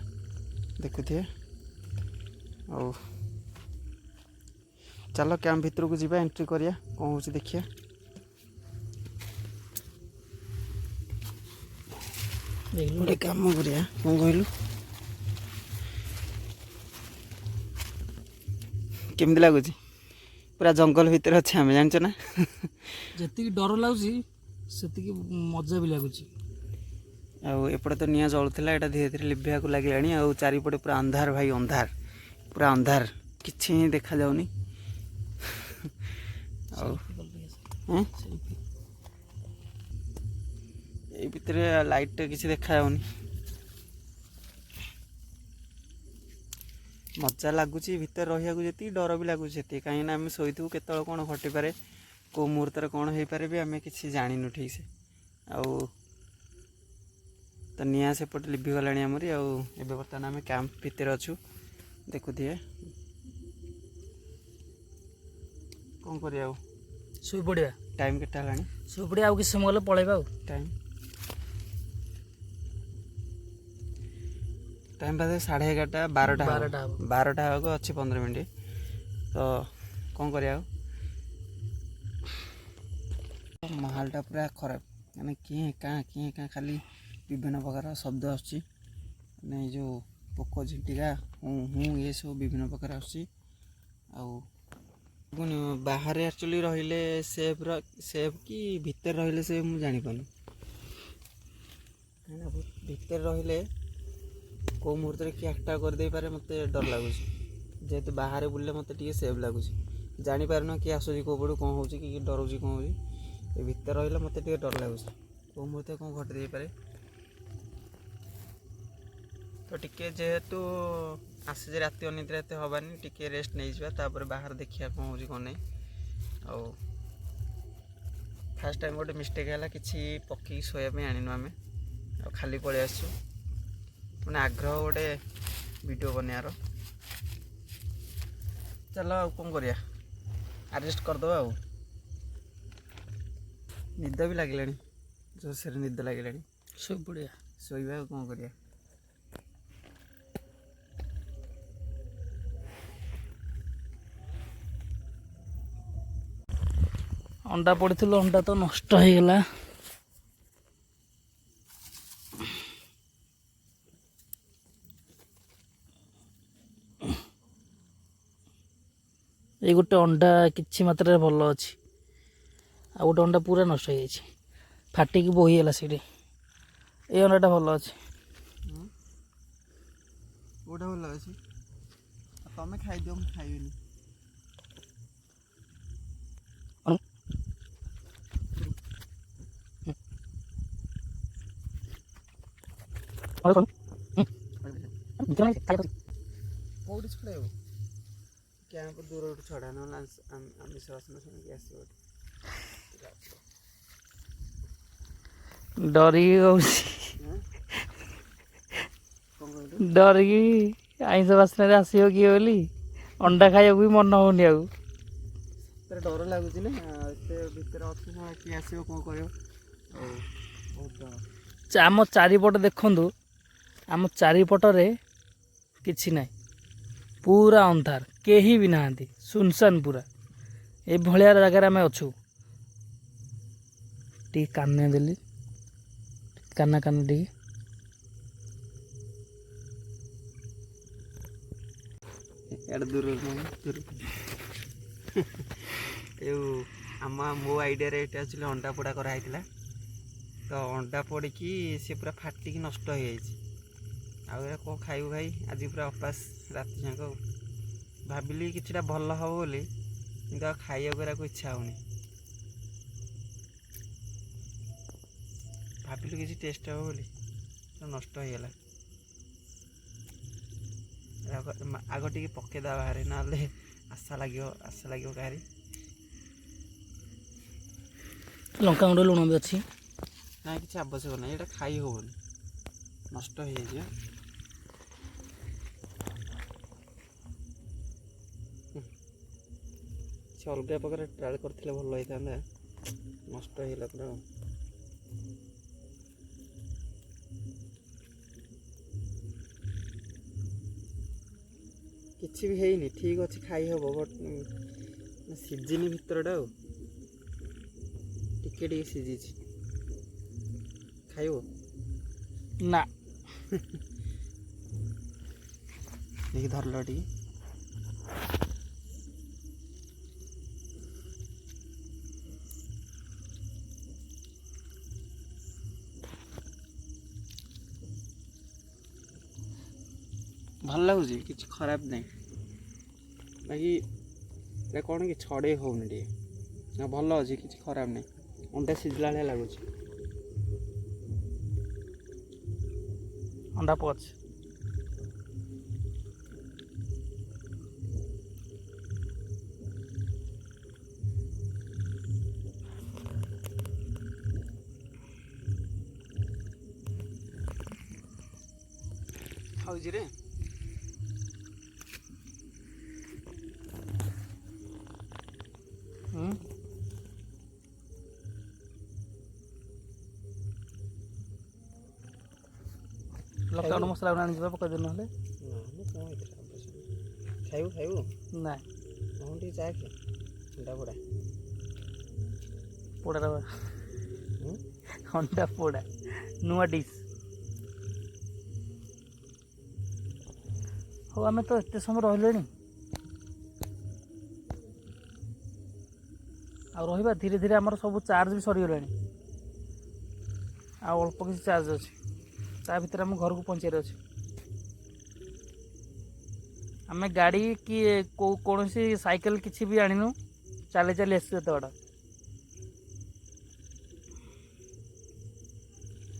A: देखुए और चलो कैंप भितर को जीवा एंट्री करिया कौन हो देखिए गोटे काम करिया कौन कहलु केमती लगुच पूरा जंगल भितर अच्छे आम जान ना
B: जी डर लगुच से मजा भी लगुच
A: ଆଉ ଏପଟେ ତ ନିଆଁ ଜଳୁଥିଲା, ଏଇଟା ଧୀରେ ଧୀରେ ଲିଭିବାକୁ ଲାଗିଲାଣି। ଆଉ ଚାରିପଟେ ପୁରା ଅନ୍ଧାର ଭାଇ, ଅନ୍ଧାର, ପୁରା ଅନ୍ଧାର, କିଛି ହିଁ ଦେଖାଯାଉନି। ଆଉ ଏଇ ଭିତରେ ଲାଇଟ୍ଟା କିଛି ଦେଖାଯାଉନି। ମଜା ଲାଗୁଛି ଭିତରେ ରହିବାକୁ ଯେତିକି, ଡର ବି ଲାଗୁଛି ସେତିକି। କାହିଁକିନା ଆମେ ଶୋଇଥିବୁ, କେତେବେଳେ କ'ଣ ଘଟିପାରେ, କେଉଁ ମୁହୂର୍ତ୍ତରେ କ'ଣ ହେଇପାରେ ବି ଆମେ କିଛି ଜାଣିନୁ ଠିକ୍ ସେ। ଆଉ ତ ନିଆଁ ସେପଟେ ଲିଭିଗଲାଣି ଆମରି। ଆଉ ଏବେ ବର୍ତ୍ତମାନ ଆମେ କ୍ୟାମ୍ପ ଭିତରେ ଅଛୁ, ଦେଖୁଥିବେ। କ'ଣ କରିବା ଆଉ,
B: ଶୋଇପଡ଼ିବା।
A: ଟାଇମ୍ କେତେ ହେଲାଣି?
B: ଶୋଇପଡ଼ିବା, ଆଉ କିଛି ସମୟ ଗଲେ ପଳେଇବା। ଆଉ
A: ଟାଇମ୍ ବାଜେ 11:30, 12ଟା ହେବ। 12ଟା ହେବାକୁ ଅଛି 15 ମିନିଟ୍। ତ କ'ଣ କରିବା ଆଉ, ମାହୋଲଟା ପୁରା ଖରାପ। ମାନେ କିଏ କାଁ ଖାଲି ବିଭିନ୍ନ ପ୍ରକାର ଶବ୍ଦ ଆସୁଛି। ମାନେ ଏଇ ଯେଉଁ ପୋକ ଝିଣ୍ଟିକା, ଏସବୁ ବିଭିନ୍ନ ପ୍ରକାର ଆସୁଛି। ଆଉ ବାହାରେ ଆକ୍ଚୁଆଲି ରହିଲେ ସେଫ୍ କି ଭିତରେ ରହିଲେ ସେଫ୍ ମୁଁ ଜାଣିପାରୁନି। କାହିଁକିନା ଭିତରେ ରହିଲେ କେଉଁ ମୁହୂର୍ତ୍ତରେ କିଏ ଆଟାକ୍ କରିଦେଇପାରେ, ମୋତେ ଡର ଲାଗୁଛି। ଯେହେତୁ ବାହାରେ ବୁଲିଲେ ମୋତେ ଟିକେ ସେଫ୍ ଲାଗୁଛି। ଜାଣିପାରୁନ କିଏ ଆସୁଛି କେଉଁ ପଟୁ, କ'ଣ ହେଉଛି, କି ଡରୁଛି କ'ଣ ହେଉଛି। ଏ ଭିତରେ ରହିଲେ ମୋତେ ଟିକେ ଡର ଲାଗୁଛି, କେଉଁ ମୁହୂର୍ତ୍ତରେ କ'ଣ ଘଟି ଦେଇପାରେ। ତ ଟିକେ ଯେହେତୁ ଆସିଛି ରାତି ଅନିଦ୍ରା ଏତେ ହେବାନି, ଟିକେ ରେଷ୍ଟ ନେଇଯିବା, ତାପରେ ବାହାରେ ଦେଖିବା କ'ଣ ହେଉଛି କ'ଣ ନାହିଁ। ଆଉ ଫାର୍ଷ୍ଟ ଟାଇମ୍ ଗୋଟେ ମିଷ୍ଟେକ୍ ହେଲା, କିଛି ପକେଇକି ଶୋଇବା ପାଇଁ ଆଣିନୁ ଆମେ, ଆଉ ଖାଲି ପଳେଇ ଆସିଛୁ। ମାନେ ଆଗ୍ରହ ଗୋଟେ ଭିଡ଼ିଓ ବନେଇବାର। ଚାଲ ଆଉ କ'ଣ କରିବା, ଆଡ଼ଜଷ୍ଟ କରିଦେବା। ଆଉ ନିଦ ବି ଲାଗିଲାଣି, ଜୋରସରେ ନିଦ ଲାଗିଲାଣି। ଶୋଇବା ଆଉ କ'ଣ କରିବା।
B: ଅଣ୍ଡା ପଡ଼ିଥିଲୁ, ଅଣ୍ଡା ତ ନଷ୍ଟ ହେଇଗଲା। ଏଇ ଗୋଟେ ଅଣ୍ଡା କିଛି ମାତ୍ରାରେ ଭଲ ଅଛି, ଆଉ ଗୋଟେ ଅଣ୍ଡା ପୁରା ନଷ୍ଟ ହେଇଯାଇଛି, ଫାଟିକି ବୋହିଗଲା ସେଇଠି। ଏଇ ଅଣ୍ଡାଟା ଭଲ ଅଛି।
A: କେଉଁଟା ଭଲ ଅଛି? ତମେ ଖାଇଦିଅ, ମୁଁ ଖାଇବିନି। କେଉଁଠି ଛଡ଼େଇବ? କ୍ୟାମ୍ପ ଦୂରଠୁ ଛଡ଼ା, ନହେଲେ ଆମିଷ ବାସନ ଶୁଣିକି ଆସିବ।
B: ଡରିକି କହୁଛି, ଡରିକି ଆଇଁଷ ବାସ୍ନାରେ ଆସିବ କିଏ ବୋଲି, ଅଣ୍ଡା ଖାଇବାକୁ ବି ମନ ହଉନି। ଆଉ
A: ଡର ଲାଗୁଛି ନା, ଏତେ ଭିତରେ ଅଛି, କିଏ ଆସିବ, କ'ଣ କରିବ। ଆଉ ବହୁତ
B: ଆମ ଚାରିପଟ ଦେଖନ୍ତୁ, ଆମ ଚାରିପଟରେ କିଛି ନାହିଁ, ପୁରା ଅନ୍ଧାର, କେହି ବି ନାହାନ୍ତି, ସୁନସାନ ପୁରା। ଏଭଳିଆ ଜାଗାରେ ଆମେ ଅଛୁ। ଟିକେ କାନ ଦେଲି, କାନ ଟିକେ
A: ଏଇଟା ଦୂରରୁ ମୋ ଆଇଡ଼ିଆରେ ଏଇଟା ଆକ୍ଚୁଆଲି ଅଣ୍ଡା ପୋଡ଼ା କରାହେଇଥିଲା। ତ ଅଣ୍ଡା ପୋଡ଼ିକି ସେ ପୁରା ଫାଟିକି ନଷ୍ଟ ହେଇଯାଇଛି। ଆଉ ଏଇଟା କ'ଣ ଖାଇବୁ ଭାଇ, ଆଜି ପୁରା ଉପାସ ରାତି ଯାକ। ଭାବିଲି କିଛିଟା ଭଲ ହେବ ବୋଲି, କିନ୍ତୁ ଆଉ ଖାଇବାକୁ ଏରାକୁ ଇଚ୍ଛା ହେଉନି। ଭାବିଲୁ କିଛି ଟେଷ୍ଟ ହେବ ବୋଲି, ନଷ୍ଟ ହେଇଗଲା। ଆଗ ଟିକେ ପକେଇଦେବା ବାହାରେ, ନହେଲେ ଆଶା ଲାଗିବ କାହାରି।
B: ଲଙ୍କାଗୁଣ୍ଡ, ଲୁଣ ବି ଅଛି।
A: ନାଇଁ, କିଛି ଆବଶ୍ୟକ ନାହିଁ, ଏଇଟା ଖାଇ ହେବନି, ନଷ୍ଟ ହେଇଯାଇଛି। କିଛି ଅଲଗା ପ୍ରକାର ଟ୍ରାଏଲ୍ କରିଥିଲେ ଭଲ ହେଇଥାନ୍ତା, ନଷ୍ଟ ହେଇଗଲା ପୁରା। କିଛି ବି ହେଇନି, ଠିକ୍ ଅଛି, ଖାଇ ହେବ, ବଟ୍ ସିଝିନି ଭିତରଟା। ଆଉ ଟିକେ ସିଝିଛି, ଖାଇବ
B: ନା।
A: ଦେଖି ଧରିଲ ଟିକେ। ଭଲ ଲାଗୁଛି, କିଛି ଖରାପ ନାହିଁ। ବାକି ଏଇଟା କ'ଣ କି ଛଡ଼େଇ ହେଉନି ଟିକେ, ଭଲ ଅଛି, କିଛି ଖରାପ ନାହିଁ। ଅଣ୍ଡା ସିଝିଲା ଭଳିଆ ଲାଗୁଛି।
B: ଅଣ୍ଡା ପଚ୍
A: ଖାଉଛି ରେ।
B: ଲଙ୍କାଗୁଣ୍ଡ ମସଲା ଗୁଣ୍ଡ ଆଣିଯିବା ପକାଇଦେବୁ ନହେଲେ।
A: ଖାଇବୁ ଖାଇବୁ
B: ନା
A: ହଁ ଟିକେ ଚା ଖେ ଅଣ୍ଡା ପୋଡ଼ା
B: ପୋଡ଼ା ଅଣ୍ଡା ପୋଡ଼ା ନୂଆ ଡିସ୍। ହଉ ଆମେ ତ ଏତେ ସମୟ ରହିଲେଣି, ଆଉ ରହିବା। ଧୀରେ ଧୀରେ ଆମର ସବୁ ଚାର୍ଜ ବି ସରିଗଲାଣି, ଆଉ ଅଳ୍ପ କିଛି ଚାର୍ଜ ଅଛି। ତା ଭିତରେ ଆମ ଘରକୁ ପହଞ୍ଚିବାର ଅଛି। ଆମେ ଗାଡ଼ି କି କୌଣସି ସାଇକେଲ କିଛି ବି ଆଣିନୁ, ଚାଲି ଚାଲି ଆସିଛୁ ଏତେ ବାଟ।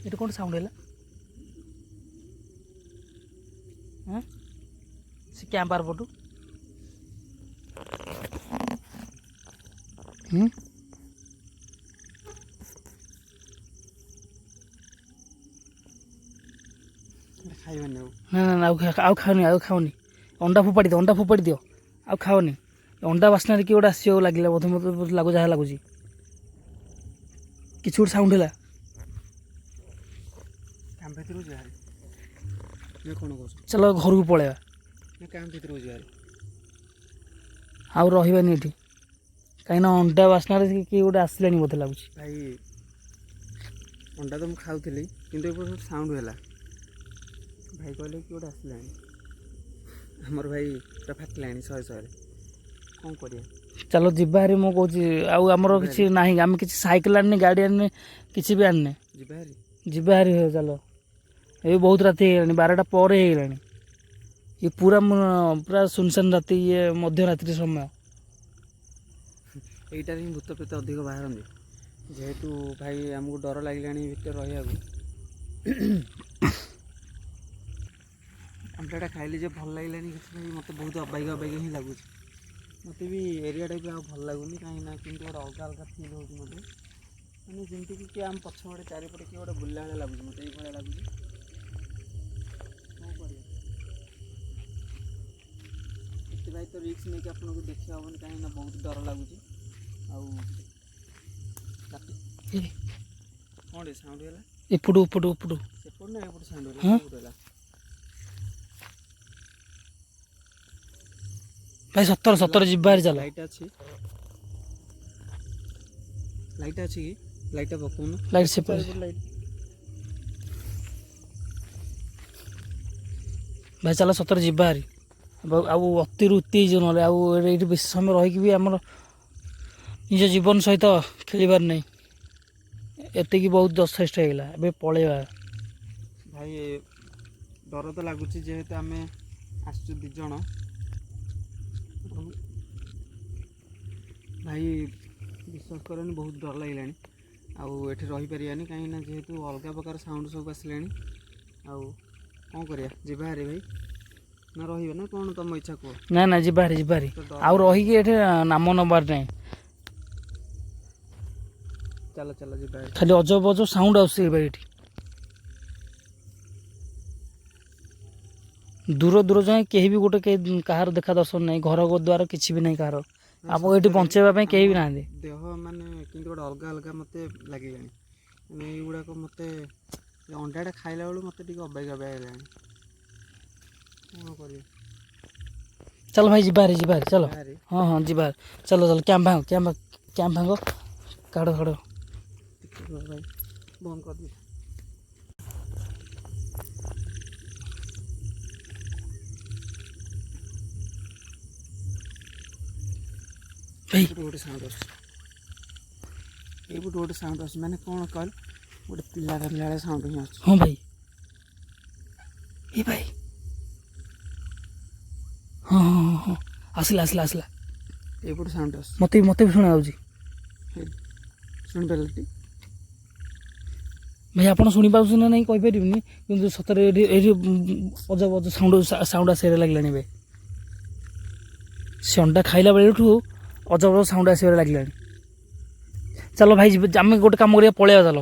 B: ଏଠି କ'ଣ ସାଉଣ୍ଡ ହେଲା? ସେ କ୍ୟାମ୍ପାର ପଟୁ
A: ଖାଇବାନି ଆଉ।
B: ନା ନା ଆଉ ଖାଉନି, ଆଉ ଖାଉନି। ଅଣ୍ଡା ଫୋପାଡ଼ି ଦିଅ, ଅଣ୍ଡା ଫୋପାଡ଼ି ଦିଅ, ଆଉ ଖାଅନି। ଅଣ୍ଡା ବାସ୍ନାରେ କିଏ ଗୋଟେ ଆସିବାକୁ ଲାଗିଲା ବୋଧେ, ମୋତେ ଲାଗୁ ଯାହା ଲାଗୁଛି। କିଛି ଗୋଟେ ସାଉଣ୍ଡ ହେଲା।
A: କାମ ଭିତରକୁ ଯିବା କ'ଣ କହୁଛୁ?
B: ଚାଲ ଘରକୁ ପଳେଇବା।
A: କାମ ଭିତରକୁ ଯିବା
B: ଆଉ ରହିବାନି ଏଠି, କାହିଁକିନା ଅଣ୍ଡା ବାସ୍ନାରେ କିଏ ଗୋଟେ ଆସିଲାଣି ବୋଧେ ଲାଗୁଛି।
A: ଭାଇ ଅଣ୍ଡା ତ ମୁଁ ଖାଉଥିଲି, କିନ୍ତୁ ଏ ଗୋଟେ ସାଉଣ୍ଡ ହେଲା। ଭାଇ କହିଲେ କି ଗୋଟେ ଆସିଲାଣି। ଆମର ଭାଇ ପୁରା ଫାଟିଲାଣି ଶହେ ଶହେରେ। କ'ଣ କରିବା?
B: ଚାଲ ଯିବା ହାରି। ମୁଁ କହୁଛି ଆଉ ଆମର କିଛି ନାହିଁ, ଆମେ କିଛି ସାଇକେଲ ଆଣିନି, ଗାଡ଼ି ଆଣିନି, କିଛି ବି ଆଣିନି। ଯିବା ହାରି ଚାଲ। ଏବେ ବହୁତ ରାତି ହେଇଗଲାଣି, 12ଟା ପରେ ହେଇଗଲାଣି। ଇଏ ପୁରା ସୁନସାନ ରାତି, ଇଏ ମଧ୍ୟରାତ୍ରି ସମୟ।
A: ଏଇଟାରେ ହିଁ ଭୂତ ପ୍ରେତ ଅଧିକ ବାହାରନ୍ତି। ଯେହେତୁ ଭାଇ ଆମକୁ ଡର ଲାଗିଲାଣି ଭିତରେ ରହିବାକୁ। ଅଣ୍ଡାଟା ଖାଇଲି ଯେ ଭଲ ଲାଗିଲାନି କିଛି। ଭାଇ ମୋତେ ବହୁତ ଅବାଗିଆ ହିଁ ଲାଗୁଛି। ମୋତେ ବି ଏରିଆଟା ବି ଆଉ ଭଲ ଲାଗୁନି, କାହିଁକିନା କେମିତି ଗୋଟେ ଅଲଗା ଅଲଗା ଫିଲ୍ ହେଉଛି ମୋତେ। ମାନେ ଯେମିତିକି କିଏ ଆମ ପଛପଟେ ଚାରିପଟେ କିଏ ଗୋଟେ ବୁଲିଲା ଭଳିଆ ଲାଗୁଛି, ମୋତେ ଏଇଭଳିଆ ଲାଗୁଛି। କ'ଣ କରିବା? ସେଥିପାଇଁ ତ ରିସ୍କ ନେଇକି ଆପଣଙ୍କୁ ଦେଖିବା ହେବନି, କାହିଁକିନା ବହୁତ ଡର ଲାଗୁଛି। ଆଉ କ'ଣ ଟେ ସାଉଣ୍ଡ ହେଲା?
B: ଏପଟୁ
A: ସେପଟୁ ନା ଏପଟୁ ସାଉଣ୍ଡ ହେଲା?
B: ଭାଇ ସତରେ ଯିବା ହାରି ଚାଲ।
A: ଲାଇଟ୍ ଅଛି କି? ଲାଇଟ୍ଟା ପକାଉନ।
B: ଲାଇଟ୍ ସେପଟେ। ଭାଇ ଚାଲ ସତରେ ଯିବା ହାରି। ଆଉ ଅତିରୁ ଉତ୍ତି ହେଇଯିବ ନହେଲେ। ଆଉ ଏଇଠି ବେଶୀ ସମୟ ରହିକି ବି ଆମର ନିଜ ଜୀବନ ସହିତ ଖେଳିବାର ନାହିଁ। ଏତିକି ବହୁତ ଯଥେଷ୍ଟ ହେଇଗଲା, ଏବେ ପଳେଇବା।
A: ଭାଇ ଡର ତ ଲାଗୁଛି, ଯେହେତୁ ଆମେ ଆସିଛୁ 2 ଜଣ। ଭାଇ ବିଶ୍ୱାସ କରନି, ବହୁତ ଡର ଲାଗିଲାଣି। ଆଉ ଏଠି ରହିପାରିବାନି, କାହିଁକିନା ଯେହେତୁ ଅଲଗା ପ୍ରକାର ସାଉଣ୍ଡ ସବୁ ଆସିଲାଣି। ଆଉ କ'ଣ କରିବା? ଯିବା ହାରି ଭାଇ, ନା ରହିବା ନା କ'ଣ? ତମ ଇଚ୍ଛା କୁହ।
B: ନା ଯିବା ହାରି। ଆଉ ରହିକି ଏଠି ନାମ ନେବାର ନାହିଁ।
A: ଚାଲ ଯିବା ହାରି।
B: ଖାଲି ଅଜବ ସାଉଣ୍ଡ ଆସୁଛି ଭାଇ ଏଠି। ଦୂର ଯାଏଁ କେହି ବି କାହାର ଦେଖା ଦର୍ଶନ ନାହିଁ, ଘର ଦ୍ୱାର କିଛି ବି ନାହିଁ କାହାର। ଆମ ଏଠି ବଞ୍ଚେଇବା ପାଇଁ କେହି ବି ନାହାନ୍ତି।
A: ଦେହ ମାନେ କିନ୍ତୁ ଗୋଟେ ଅଲଗା ମୋତେ ଲାଗିଲାଣି। ମାନେ ଏଇଗୁଡ଼ାକ ମୋତେ ଅଣ୍ଡାଟା ଖାଇଲା ବେଳକୁ ମୋତେ ଟିକେ ଅବାଗିଆ ହେଲାଣି। କ'ଣ କରିବା?
B: ଚାଲ ଭାଇ ଯିବା ହାରି ଚାଲ। ହଁ ଯିବା ହାରି। ଚାଲ କ୍ୟାମ୍ପ ଭାଙ୍ଗ କାଢ଼ ଭାଇ
A: ବନ୍ଦ କରିଦିଅ। ଏଇପଟୁ ଗୋଟେ ସାଉଣ୍ଡ ଆସୁଛି। ମାନେ କ'ଣ କହିଲ, ଗୋଟେ ପିଲା ସାଉଣ୍ଡ ହିଁ ଆସୁଛି।
B: ହଁ ଭାଇ, ଏ ଭାଇ ହଁ ହଁ ହଁ ହଁ ଆସିଲା ଆସିଲା ଆସିଲା
A: ଏଇପଟୁ ସାଉଣ୍ଡ ଆସୁଛି।
B: ମତେ ବି ଶୁଣାଯାଉଛି।
A: ଶୁଣିପାରିଲେ ଟି?
B: ଭାଇ ଆପଣ ଶୁଣିପାରୁଛନ୍ତି ନା ନାହିଁ କହିପାରିବିନି, କିନ୍ତୁ ସତରେ ଏଠି ଅଜବ ସାଉଣ୍ଡ ଆସିବାରେ ଲାଗିଲାଣି ଏବେ। ସେ ଅଣ୍ଡା ଖାଇଲା ବେଳଠୁ ଅଜବ ସାଉଣ୍ଡ ଆସିବାରେ ଲାଗିଲାଣି। ଚାଲ ଭାଇ ଯିବେ, ଆମେ ଗୋଟେ କାମ କରିବା, ପଳେଇବା ଚାଲ।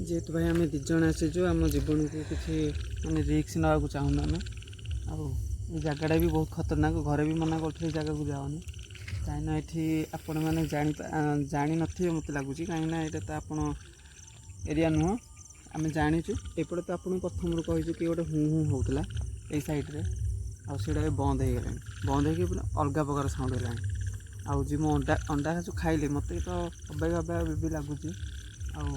A: ଯେହେତୁ ଭାଇ ଆମେ 2 ଜଣ ଆସିଛୁ, ଆମ ଜୀବନକୁ କିଛି ମାନେ ରିସ୍କ ନେବାକୁ ଚାହୁଁନୁ ଆମେ। ଆଉ ଏ ଜାଗାଟା ବି ବହୁତ ଖତରନାକ, ଘରେ ବି ମନା କରୁଥିଲେ ଏ ଜାଗାକୁ ଯାଅନି। କାହିଁକିନା ଏଠି ଆପଣମାନେ ଜାଣିନଥିବେ ମୋତେ ଲାଗୁଛି, କାହିଁକିନା ଏଇଟା ତ ଆପଣ ଏରିଆ ନୁହଁ, ଆମେ ଜାଣିଛୁ। ଏପଟେ ତ ଆପଣଙ୍କୁ ପ୍ରଥମରୁ କହିଛୁ କି ଗୋଟେ ହୁଁ ହୁଁ ହେଉଥିଲା ଏଇ ସାଇଡ଼୍ରେ, ଆଉ ସେଇଟା ବି ବନ୍ଦ ହେଇଗଲାଣି। ବନ୍ଦ ହେଇକି ପୁରା ଅଲଗା ପ୍ରକାର ସାଉଣ୍ଡ ହେଲାଣି। ଆଉ ଯେ ମୁଁ ଅଣ୍ଡା ଯେଉଁ ଖାଇଲି, ମୋତେ ତ ଅବାଗିଆ ବି ଲାଗୁଛି। ଆଉ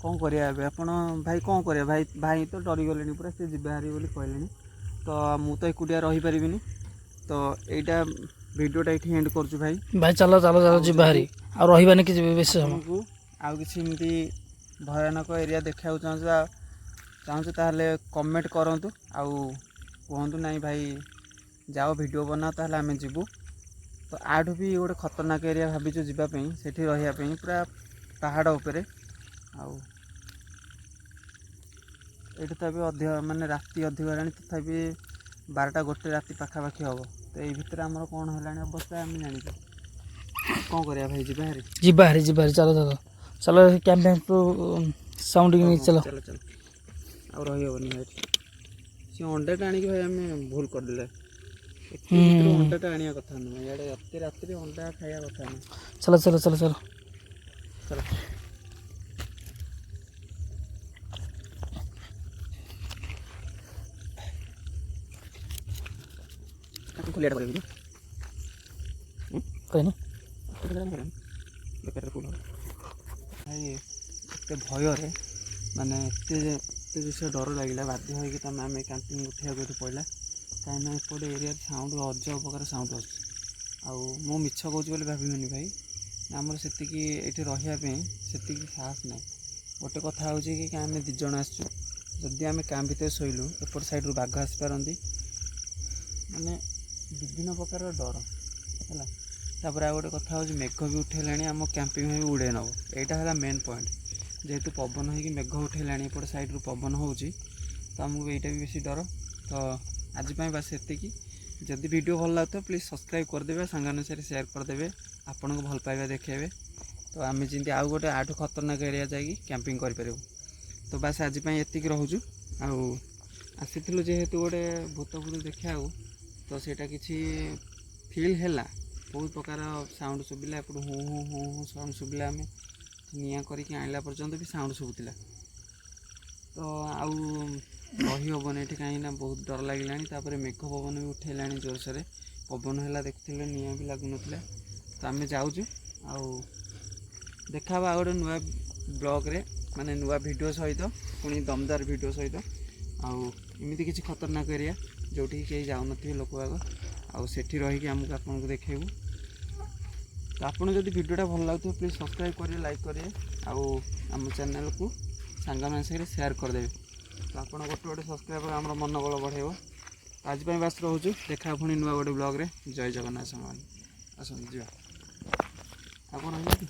A: କ'ଣ କରିବା ଏବେ? ଆପଣ ଭାଇ କ'ଣ କରିବା? ଭାଇ ତ ଡରିଗଲେଣି ପୁରା, ସେ ଯିବେ ହାରି ବୋଲି କହିଲେଣି। ତ ମୁଁ ତ ଏକୁଟିଆ ରହିପାରିବିନି, ତ ଏଇଟା ଭିଡ଼ିଓଟା ଏଇଠି ଏଣ୍ଡ କରୁଛୁ ଭାଇ।
B: ଭାଇ ଚାଲ ଯିବା ହାରି, ଆଉ ରହିବାନି କିଛି ବେଶୀ ସମୟ।
A: ଆପଣଙ୍କୁ ଆଉ କିଛି ଏମିତି ଭୟାନକ ଏରିଆ ଦେଖିବାକୁ ଚାହୁଁଛୁ ତାହେଲେ କମେଣ୍ଟ କରନ୍ତୁ, ଆଉ କୁହନ୍ତୁ ନାହିଁ ଭାଇ ଯାଅ ଭିଡ଼ିଓ ବନାଅ, ତାହେଲେ ଆମେ ଯିବୁ। ତ ଆଠୁ ବି ଗୋଟେ ଖତରନାକ ଏରିଆ ଭାବିଛୁ ଯିବା ପାଇଁ, ସେଠି ରହିବା ପାଇଁ, ପୁରା ପାହାଡ଼ ଉପରେ। ଆଉ ଏଇଠି ତ ଏବେ ମାନେ ରାତି ଅଧିକ ହେଲାଣି, ତଥାପି 12ଟା 1 ରାତି ପାଖାପାଖି ହେବ। ତ ଏଇ ଭିତରେ ଆମର କ'ଣ ହେଲାଣି ଅବସ୍ଥା ଆମେ ଜାଣିଛୁ। କ'ଣ କରିବା ଭାଇ? ଯିବା ହାରି
B: ଚାଲ କ୍ୟାମ୍ପ ସାଉଣ୍ଡ
A: ହଉ
B: ନେଇ
A: ହଉ
B: ଚାଲ।
A: ଚାଲ ଆଉ ରହିହେବନି ଭାଇ। ସେ ଅଣ୍ଡାଟା ଆଣିକି ଭାଇ ଆମେ ଭୁଲ କରିଦେଲେ। ଏତେ ଭିତରୁ ଅଣ୍ଡାଟା ଆଣିବା କଥା ନୁହେଁ, ଇଆଡ଼େ ଏତେ ରାତିରେ ଅଣ୍ଡା ଖାଇବା କଥା ନୁହେଁ।
B: ଚାଲ
A: ଚାଲ ଖୋଲିଆଟା କରିବି
B: କହିନି
A: ବେକାରରେ ଫୁଲ ଭାଇ। ଏତେ ଭୟରେ ମାନେ ଏତେ ବେଶୀ ଡର ଲାଗିଲା, ବାଧ୍ୟ ହୋଇକି ଆମେ କ୍ୟାମ୍ପିଂ ଉଠିବାକୁ ଏଠି ପଡ଼ିଲା। କାହିଁକିନା ଏପଟେ ଏରିଆରେ ସାଉଣ୍ଡ ଅଜବ ପ୍ରକାର ସାଉଣ୍ଡ ଆସୁଛି। ଆଉ ମୁଁ ମିଛ କହୁଛି ବୋଲି ଭାବିବିନି ଭାଇ, ଆମର ସେତିକି ଏଇଠି ରହିବା ପାଇଁ ସେତିକି ସାହସ ନାହିଁ। ଗୋଟେ କଥା ହେଉଛି କି ଆମେ 2 ଜଣ ଆସିଛୁ, ଯଦି ଆମେ କ୍ୟାମ୍ପ ଭିତରେ ଶୋଇଲୁ, ଏପଟ ସାଇଡ଼ରୁ ବାଘ ଆସିପାରନ୍ତି, ମାନେ ବିଭିନ୍ନ ପ୍ରକାର ଡର ହେଲା। ତାପରେ ଆଉ ଗୋଟେ କଥା ହେଉଛି, ମେଘ ବି ଉଠେଇଲାଣି, ଆମ କ୍ୟାମ୍ପିଂ ବି ଉଡ଼େଇ ନେବ। ଏଇଟା ହେଲା ମେନ୍ ପଏଣ୍ଟ। ଯେହେତୁ ପବନ ହେଇକି ମେଘ ଉଠେଇଲାଣି, ଏପଟ ସାଇଡ଼ରୁ ପବନ ହେଉଛି, ତ ଆମକୁ ଏଇଟା ବି ବେଶୀ ଡର। ତ ଆଜି ପାଇଁ ବାସ୍ ଏତିକି। ଯଦି ଭିଡ଼ିଓ ଭଲ ଲାଗୁଥିବ ପ୍ଲିଜ୍ ସବସ୍କ୍ରାଇବ୍ କରିଦେବେ, ସାଙ୍ଗମାନଙ୍କ ସହିତ ସେୟାର କରିଦେବେ, ଆପଣଙ୍କୁ ଭଲ ପାଇବା ଦେଖେଇବେ। ତ ଆମେ ଯେମିତି ଆଉ ଗୋଟେ ଆଠୁ ଖତରନାକ ଏରିଆ ଯାଇକି କ୍ୟାମ୍ପିଂ କରିପାରିବୁ। ତ ବାସ୍ ଆଜି ପାଇଁ ଏତିକି ରହୁଛୁ। ଆଉ ଆସିଥିଲୁ ଯେହେତୁ ଗୋଟେ ଭୂତ ଦେଖିବାକୁ, ତ ସେଇଟା କିଛି ଫିଲ୍ ହେଲା। ବହୁତ ପ୍ରକାର ସାଉଣ୍ଡ ଶୁଭିଲା, ଏପଟୁ ହୁଁ ହୁଁ ହୁଁ ହୁଁ ସାଉଣ୍ଡ ଶୁଭିଲା। ଆମେ ନିଆଁ କରିକି ଆଣିଲା ପର୍ଯ୍ୟନ୍ତ ବି ସାଉଣ୍ଡ ଶୁଭୁଥିଲା। ତ ଆଉ ରହିହେବନି ଏଠି, କାହିଁକିନା ବହୁତ ଡର ଲାଗିଲାଣି। ତାପରେ ମେଘ ପବନ ବି ଉଠେଇଲାଣି ଜୋରସୋରେ, ପବନ ହେଲା ଦେଖୁଥିଲେ, ନିଆଁ ବି ଲାଗୁନଥିଲା। ତ ଆମେ ଯାଉଛୁ, ଆଉ ଦେଖାହେବା ଆଉ ଗୋଟେ ନୂଆ ବ୍ଲଗ୍ରେ, ମାନେ ନୂଆ ଭିଡ଼ିଓ ସହିତ, ପୁଣି ଦମଦାର ଭିଡ଼ିଓ ସହିତ। ଆଉ ଏମିତି କିଛି ଖତରନାକ ଏରିଆ ଯେଉଁଠିକି କେହି ଯାଉନଥିବେ ଲୋକବାକ, ଆଉ ସେଠି ରହିକି ଆପଣଙ୍କୁ ଦେଖେଇବୁ। ତ ଆପଣ ଯଦି ଭିଡ଼ିଓଟା ଭଲ ଲାଗୁଥିବ ପ୍ଲିଜ୍ ସବସ୍କ୍ରାଇବ୍ କରିବେ, ଲାଇକ୍ କରିବେ, ଆଉ ଆମ ଚ୍ୟାନେଲକୁ ସାଙ୍ଗମାନଙ୍କ ସାଙ୍ଗରେ ସେୟାର କରିଦେବେ। ତ ଆପଣ ଗୋଟେ ସବସ୍କ୍ରାଇବର ଆମର ମନୋବଳ ବଢ଼େଇବ। ଆଜି ପାଇଁ ବାସ୍ ରହୁଛୁ, ଦେଖା ପୁଣି ନୂଆ ଗୋଟେ ବ୍ଲଗ୍ରେ। ଜୟ ଜଗନ୍ନାଥ ସାଙ୍ଗମାନେ, ଆସନ୍ତୁ ଯିବା। ଆଉ କ'ଣ ରହିବ କି?